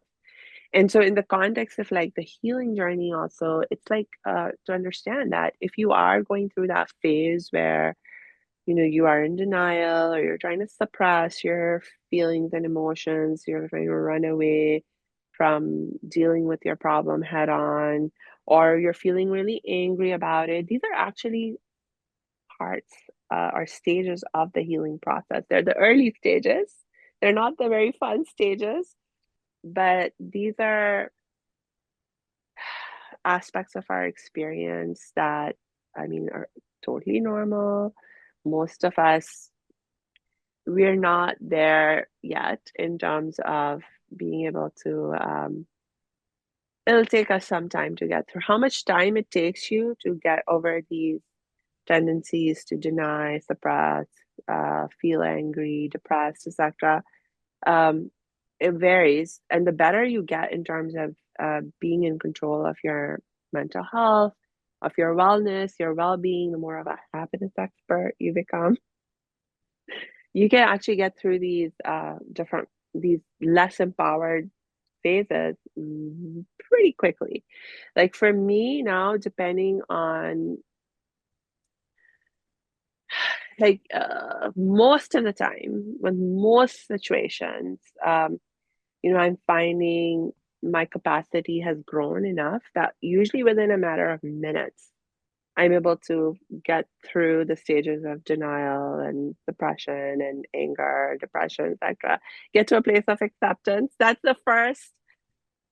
And so, in the context of like the healing journey, also, it's like to understand that if you are going through that phase where you are in denial or you're trying to suppress your feelings and emotions, you're trying to run away from dealing with your problem head on, or you're feeling really angry about it, these are actually parts or stages of the healing process. They're the early stages, they're not the very fun stages, but these are aspects of our experience that, I mean, are totally normal. Most of us, we're not there yet in terms of being able to, it'll take us some time to get through. How much time it takes you to get over these tendencies to deny, suppress, feel angry, depressed, etc. Um, it varies. And the better you get in terms of being in control of your mental health, of your wellness, your well being, the more of a happiness expert you become, you can actually get through these these less empowered phases pretty quickly. Like for me now, depending on like most of the time, with most situations, I'm finding my capacity has grown enough that usually within a matter of minutes, I'm able to get through the stages of denial and depression and anger, depression, etc. Get to a place of acceptance. That's the first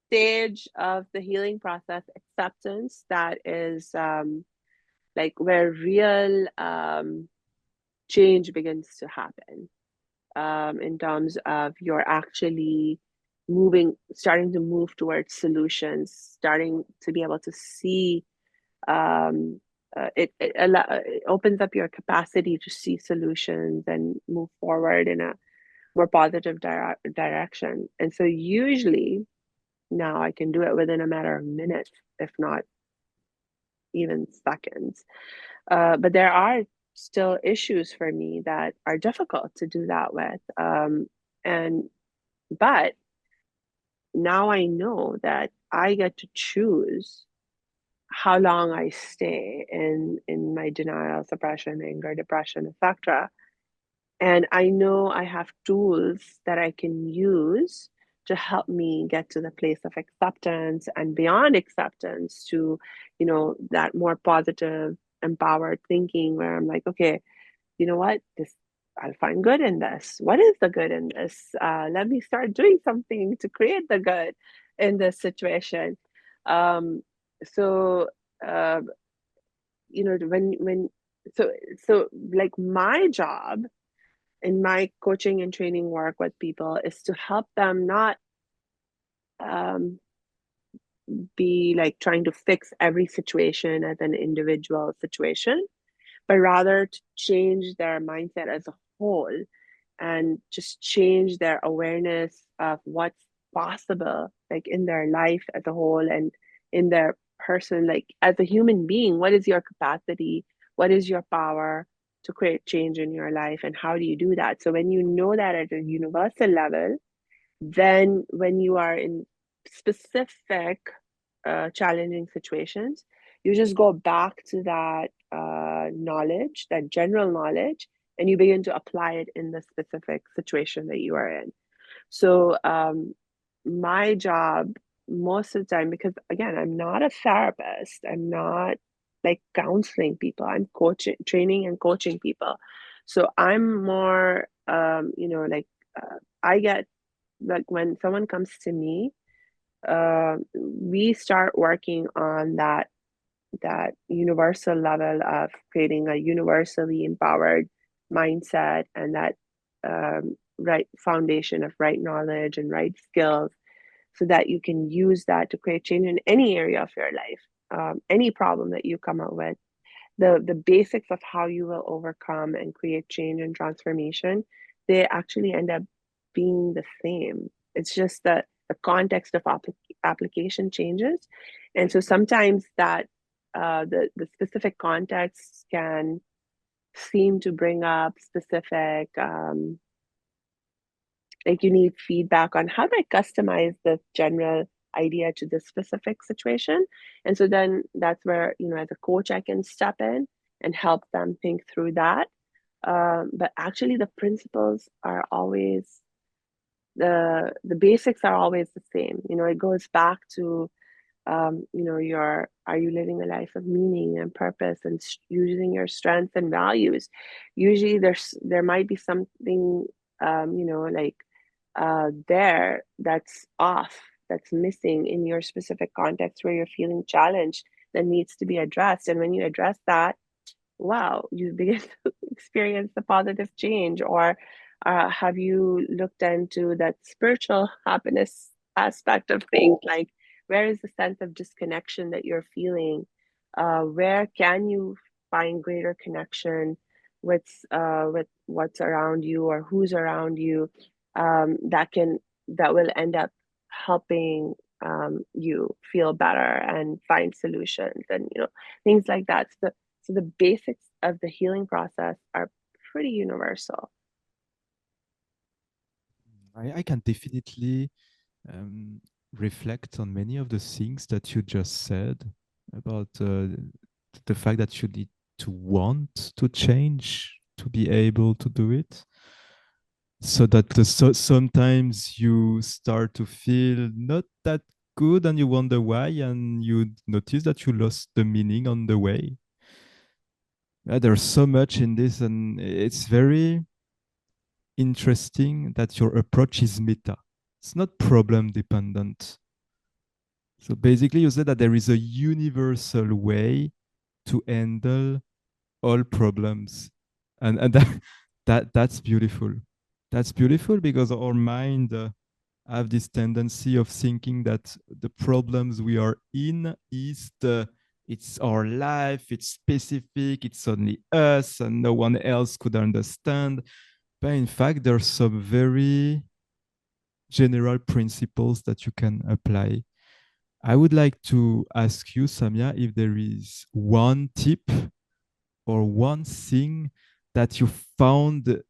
stage of the healing process, acceptance. That is like where real change begins to happen, in terms of you're actually starting to move towards solutions, starting to be able to see. um, it opens up your capacity to see solutions and move forward in a more positive direction. And so usually now I can do it within a matter of minutes, if not even seconds. But there are still issues for me that are difficult to do that with. And but now I know that I get to choose how long I stay in my denial, suppression, anger, depression, etc. And I know I have tools that I can use to help me get to the place of acceptance and beyond acceptance to, that more positive, empowered thinking where I'm like, okay, you know what? This I'll find good in this. What is the good in this? Let me start doing something to create the good in this situation. Um, so uh, when so so like my job in my coaching and training work with people is to help them not um, be like trying to fix every situation as an individual situation, but rather to change their mindset as a whole and just change their awareness of what's possible, like in their life as a whole and in their person, like as a human being, what is your capacity? What is your power to create change in your life? And how do you do that? So when you know that at a universal level, then when you are in specific challenging situations, you just go back to that knowledge, that general knowledge, and you begin to apply it in the specific situation that you are in. So, my job most of the time, because again, I'm not a therapist, I'm not like counseling people, I'm coaching, training, and coaching people. So, I'm more, I get like when someone comes to me, we start working on that universal level of creating a universally empowered mindset and that right foundation of right knowledge and right skills so that you can use that to create change in any area of your life, any problem that you come up with. The basics of how you will overcome and create change and transformation, they actually end up being the same. It's just that the context of application changes. And so sometimes that the specific contexts can seem to bring up specific like you need feedback on how do I customize the general idea to this specific situation. And so then that's where, as a coach, I can step in and help them think through that. But actually, the principles are always the basics are always the same. It goes back to your are you living a life of meaning and purpose and using your strengths and values. Usually there might be something like there that's off, that's missing in your specific context where you're feeling challenged, that needs to be addressed. And when you address that, wow, you begin to experience the positive change. Or have you looked into that spiritual happiness aspect of things? Like, where is the sense of disconnection that you're feeling? Where can you find greater connection with what's around you or who's around you, that will end up helping you feel better and find solutions and things like that. So the basics of the healing process are pretty universal. I can definitely reflect on many of the things that you just said about the fact that you need to want to change to be able to do it. So that sometimes you start to feel not that good and you wonder why, and you notice that you lost the meaning on the way. There's so much in this, and it's very interesting that your approach is meta. It's not problem dependent. So basically, you said that there is a universal way to handle all problems, and that's beautiful. That's beautiful because our mind have this tendency of thinking that the problems we are in is the it's our life, it's specific, it's only us, and no one else could understand. But in fact, there's some very general principles that you can apply. I would like to ask you, Samia, if there is one tip or one thing that you found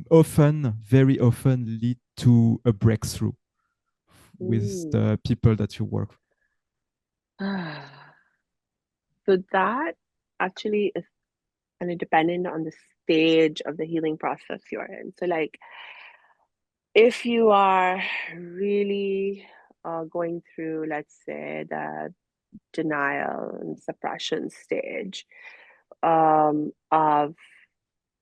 often, very often lead to a breakthrough with Mm. the people that you work with. So that actually is kind of dependent on the stage of the healing process you're in. So, like, if you are really going through, let's say, the denial and suppression stage of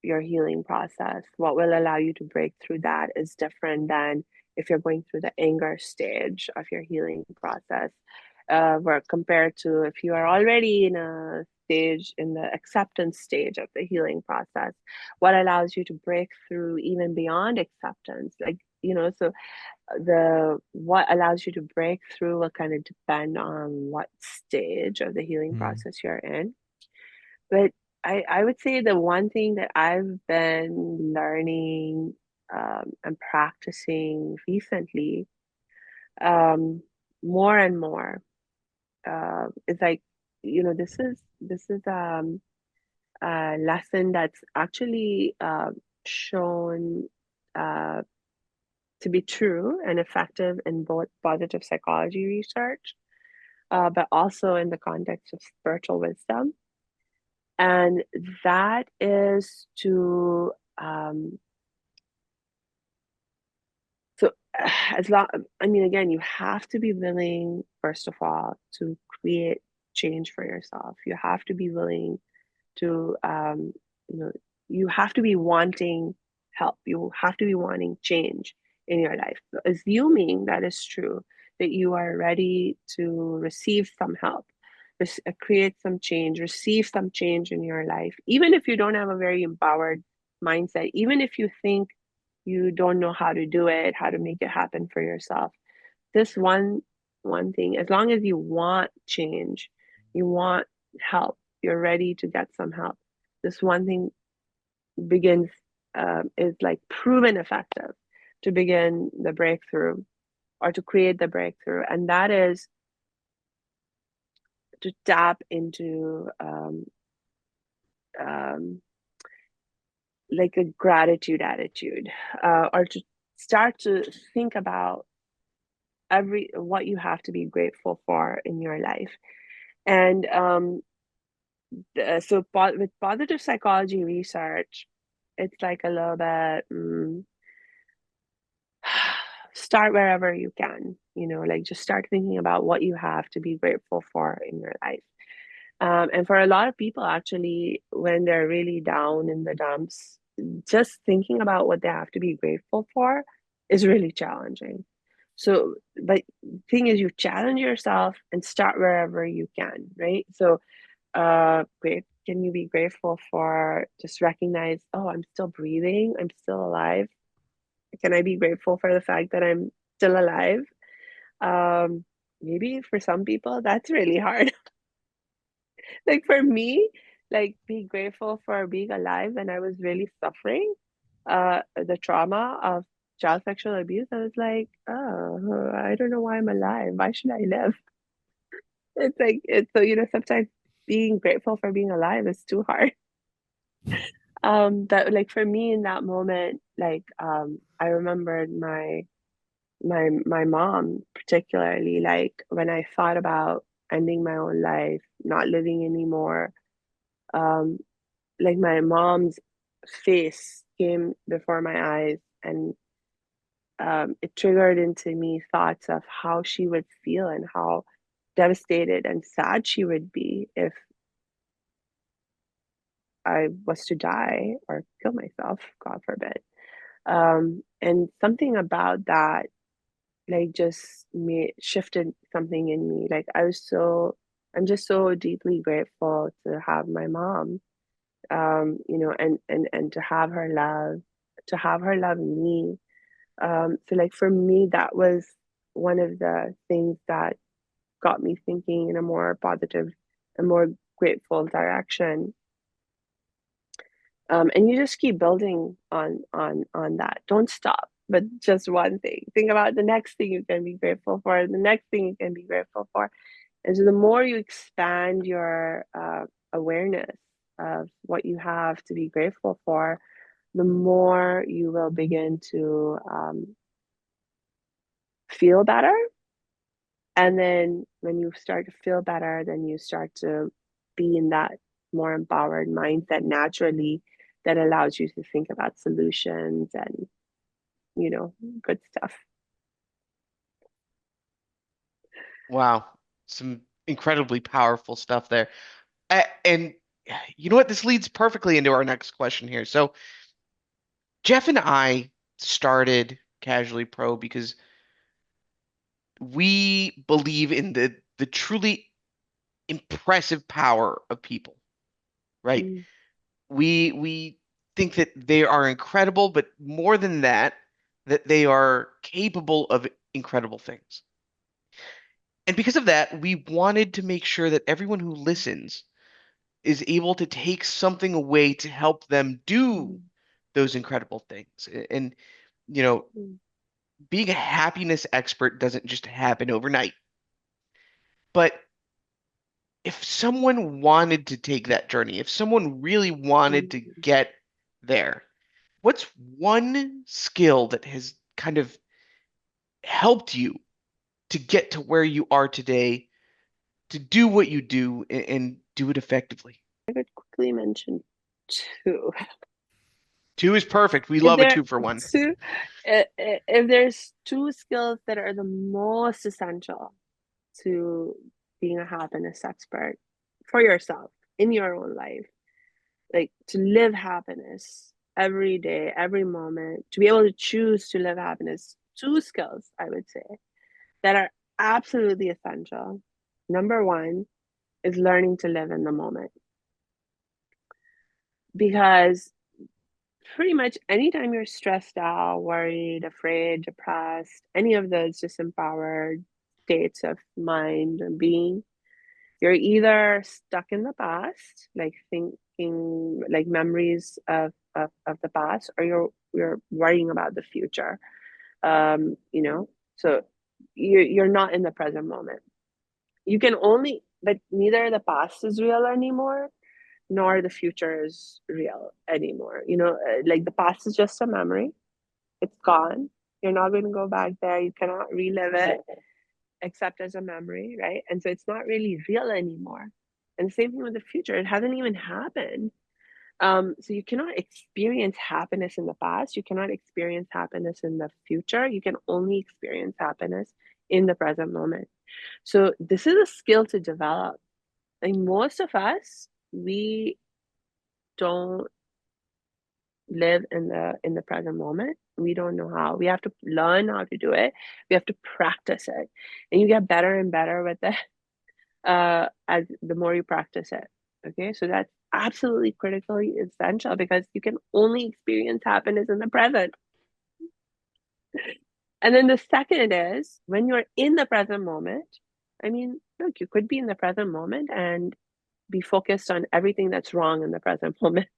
your healing process, what will allow you to break through that is different than if you're going through the anger stage of your healing process. Where compared to if you are already in a stage in the acceptance stage of the healing process, what allows you to break through even beyond acceptance, like, so the what allows you to break through will kind of depend on what stage of the healing Mm. process you're in. But I would say the one thing that I've been learning and practicing recently, um, more and more, is like, this is a lesson that's actually shown uh, to be true and effective in both positive psychology research, but also in the context of spiritual wisdom. And that is to, so as long, I mean, again, you have to be willing, first of all, to create change for yourself. You have to be willing to, you know, you have to be wanting help. You have to be wanting change in your life. So assuming that is true, that you are ready to receive some help, create some change, receive some change in your life, even if you don't have a very empowered mindset, even if you think you don't know how to do it, how to make it happen for yourself. This one thing, as long as you want change, you want help, you're ready to get some help. This one thing begins is like proven effective to begin the breakthrough or to create the breakthrough, and that is to tap into um, like a gratitude attitude, or to start to think about every what you have to be grateful for in your life. And with positive psychology research, it's like a little bit, start wherever you can, like just start thinking about what you have to be grateful for in your life. And for a lot of people, actually, when they're really down in the dumps, just thinking about what they have to be grateful for is really challenging. So, but the thing is, you challenge yourself and start wherever you can, right? So, great. Can you be grateful for just recognize, oh, I'm still breathing, I'm still alive? Can I be grateful for the fact that I'm still alive? Um, Maybe for some people that's really hard. Like for me, like be grateful for being alive when I was really suffering, the trauma of child sexual abuse. I was like, oh, I don't know why I'm alive. Why should I live? It's like it's so sometimes being grateful for being alive is too hard. That like for me in that moment, like I remembered my mom particularly, like when I thought about ending my own life, not living anymore. Um, like my mom's face came before my eyes, and it triggered into me thoughts of how she would feel and how devastated and sad she would be if I was to die or kill myself, God forbid. And something about that, like, just shifted something in me. Like, I'm just so deeply grateful to have my mom, and to have her love me. So like for me, that was one of the things that got me thinking in a more positive and more grateful direction. And you just keep building on that. Don't stop, but just one thing. Think about the next thing you can be grateful for, the next thing you can be grateful for. And so the more you expand your awareness of what you have to be grateful for, the more you will begin to feel better. And then when you start to feel better, then you start to be in that more empowered mindset naturally that allows you to think about solutions and, good stuff. Wow, some incredibly powerful stuff there. And you know what? This leads perfectly into our next question here. So, Jeff and I started Casually Pro because we believe in the truly impressive power of people, right? Mm, We think that they are incredible, but more than that, that they are capable of incredible things. And because of that, we wanted to make sure that everyone who listens is able to take something away to help them do mm, those incredible things. And, you know, mm, being a happiness expert doesn't just happen overnight. But if someone wanted to take that journey, if someone really wanted to mm. get there, what's one skill that has kind of helped you to get to where you are today, to do what you do and do it effectively? I could quickly mention two. Two is perfect. We If love a there two for one. two, if there's two skills that are the most essential to being a happiness expert for yourself in your own life, like to live happiness every day, every moment, to be able to choose to live happiness, two skills, I would say, that are absolutely essential. Number one is learning to live in the moment. Because pretty much anytime you're stressed out, worried, afraid, depressed, any of those disempowered states of mind and being, you're either stuck in the past, like thinking like memories of the past, or you're worrying about the future. So you're not in the present moment. You can only, but neither the past is real anymore, nor the future is real anymore. Like the past is just a memory. It's gone. You're not going to go back there. You cannot relive it except as a memory, right? And so it's not really real anymore. And the same thing with the future. It hasn't even happened. So you cannot experience happiness in the past. You cannot experience happiness in the future. You can only experience happiness in the present moment. So this is a skill to develop. Like most of us, we don't live in the present moment. We don't know how. We have to learn how to do it. We have to practice it, and you get better and better with it as the more you practice it. Okay, so that's absolutely critically essential because you can only experience happiness in the present. And then the second is when you're in the present moment. I mean, look, you could be in the present moment and be focused on everything that's wrong in the present moment.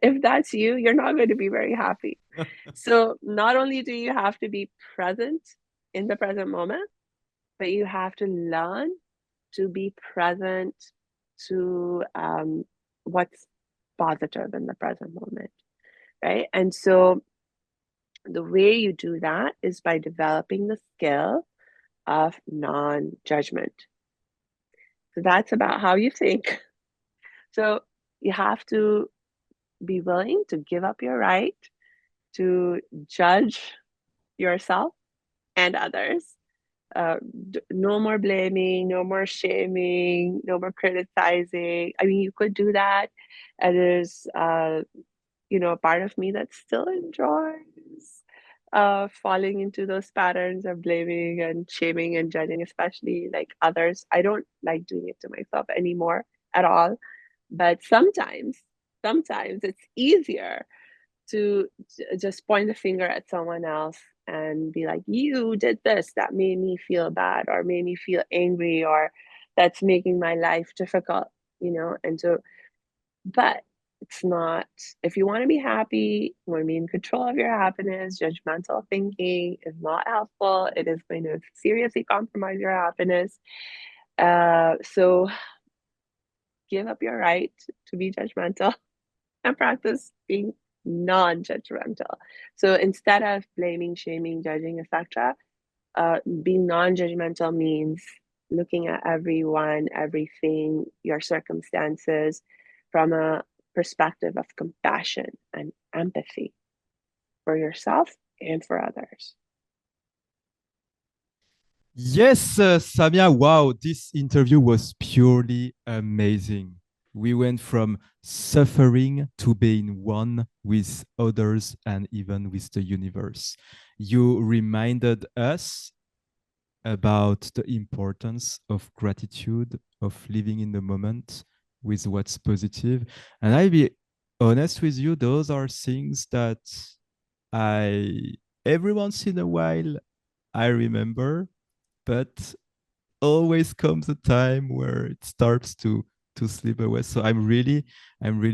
If that's you, you're not going to be very happy. So not only do you have to be present in the present moment, but you have to learn to be present to what's positive in the present moment, right? And so the way you do that is by developing the skill of non-judgment. So that's about how you think. So you have to be willing to give up your right to judge yourself and others No more blaming, no more shaming, no more criticizing. I mean, you could do that, and there's a part of me that still enjoys falling into those patterns of blaming and shaming and judging, especially like others. I don't like doing it to myself anymore at all. But sometimes it's easier to just point the finger at someone else and be like, you did this, that made me feel bad or made me feel angry or that's making my life difficult. And so, but it's not, if you want to be happy, you want to be in control of your happiness, judgmental thinking is not helpful. It is going to seriously compromise your happiness. So give up your right to be judgmental and practice being non-judgmental. So instead of blaming, shaming, judging, etc., being non-judgmental means looking at everyone, everything, your circumstances from a perspective of compassion and empathy for yourself and for others. Yes, Samia, wow, this interview was purely amazing. We went from suffering to being one with others and even with the universe. You reminded us about the importance of gratitude, of living in the moment with what's positive. And I'll be honest with you, those are things that I, every once in a while, I remember, but always comes a time where it starts to slip away. So I'm really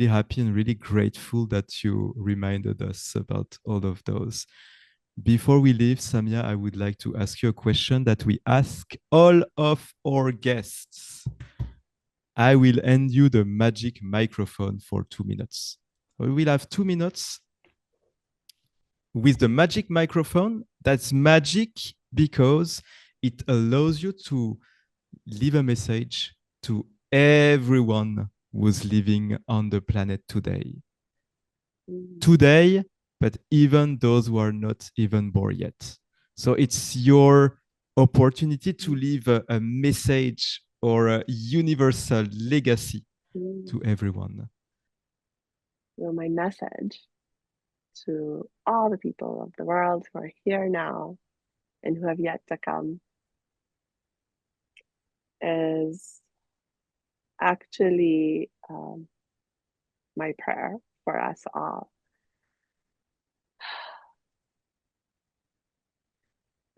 happy and really grateful that you reminded us about all of those. Before we leave, Samia, I would like to ask you a question that we ask all of our guests. I will hand you the magic microphone for 2 minutes. We will have 2 minutes with the magic microphone. That's magic because it allows you to leave a message to everyone who's living on the planet today. Today, but even those who are not even born yet. So it's your opportunity to leave a message or a universal legacy to everyone. So my message to all the people of the world who are here now and who have yet to come is actually my prayer for us all.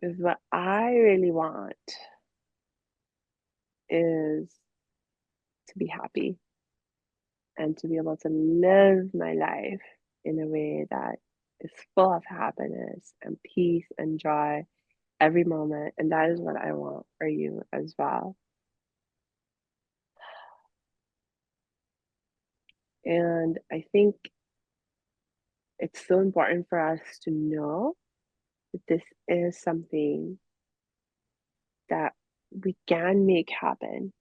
Is what I really want is to be happy and to be able to live my life in a way that is full of happiness and peace and joy every moment. And that is what I want for you as well. And I think it's so important for us to know that this is something that we can make happen.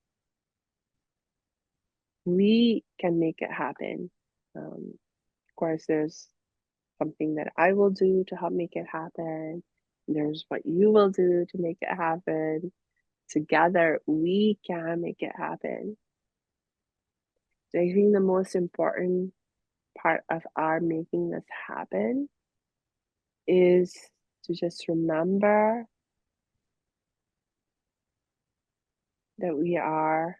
We can make it happen. Of course, there's something that I will do to help make it happen. There's what you will do to make it happen. Together, we can make it happen. So I think the most important part of our making this happen is to just remember that we are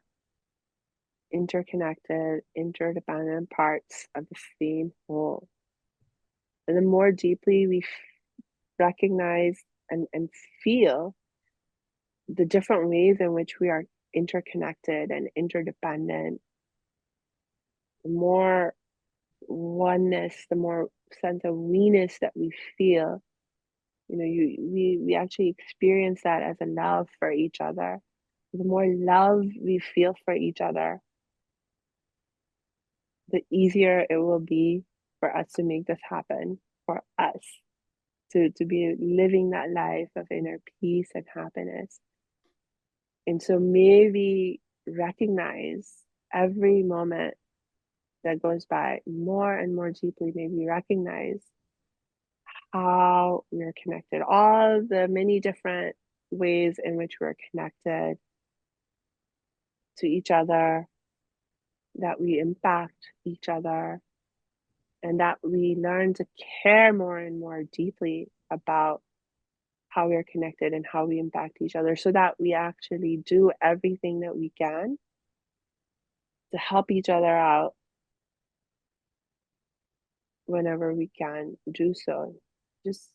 interconnected, interdependent parts of the same whole. And the more deeply we recognize and feel the different ways in which we are interconnected and interdependent, the more oneness, the more sense of we-ness that we feel. We actually experience that as a love for each other. The more love we feel for each other, the easier it will be for us to make this happen for us, to be living that life of inner peace and happiness. And so maybe recognize every moment that goes by more and more deeply, maybe recognize how we're connected, all the many different ways in which we're connected to each other, that we impact each other, and that we learn to care more and more deeply about how we're connected and how we impact each other, so that we actually do everything that we can to help each other out whenever we can do so. Just,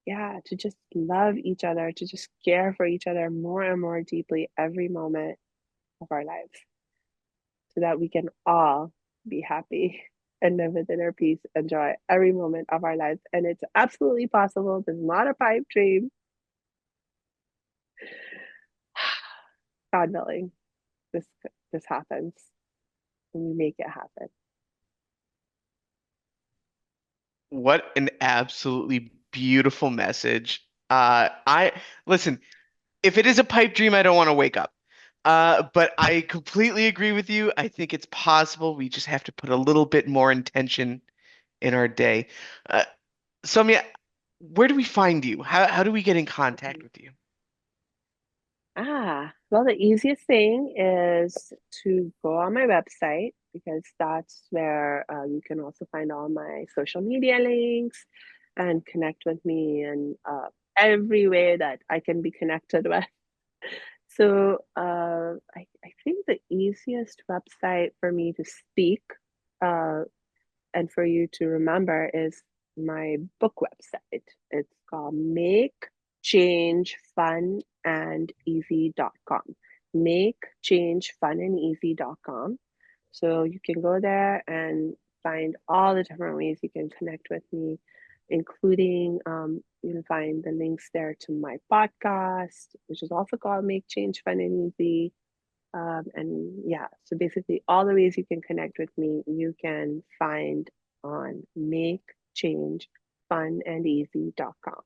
yeah, to just love each other, to just care for each other more and more deeply every moment of our lives, so that we can all be happy and live with inner peace, enjoy every moment of our lives. And it's absolutely possible. There's not a pipe dream. God willing, this this happens, and we make it happen. What an absolutely beautiful message. I listen, if it is a pipe dream, I don't want to wake up. But I completely agree with you. I think it's possible. We just have to put a little bit more intention in our day. Uh, Samia, where do we find you? How do we get in contact with you? Well, the easiest thing is to go on my website, because that's where you can also find all my social media links and connect with me in every way that I can be connected with. So I think the easiest website for me to speak uh, and for you to remember is my book website. It's called makechangefuneasy.com. Makechangefuneasy.com. So you can go there and find all the different ways you can connect with me, including you can find the links there to my podcast, which is also called Make Change Fun and Easy. And yeah, so basically all the ways you can connect with me, you can find on makechangefunaneasy.com.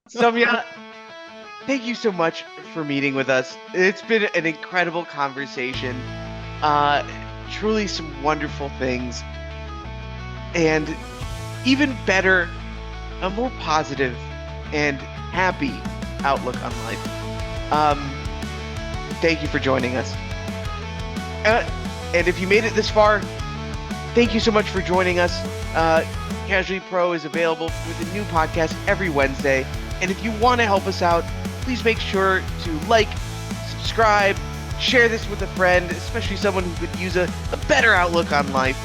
Samia, thank you so much for meeting with us. It's been an incredible conversation. Uh, Truly some wonderful things. And even better, a more positive and happy outlook on life. Um, Thank you for joining us. And if you made it this far, thank you so much for joining us. Casually Pro is available with a new podcast every Wednesday. And if you want to help us out, please make sure to like, subscribe, share this with a friend, especially someone who could use a better outlook on life.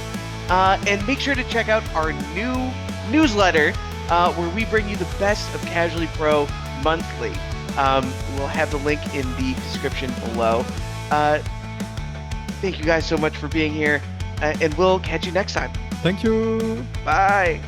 And make sure to check out our new newsletter where we bring you the best of Casually Pro monthly. We'll have the link in the description below. Thank you guys so much for being here, and we'll catch you next time. Thank you. Bye.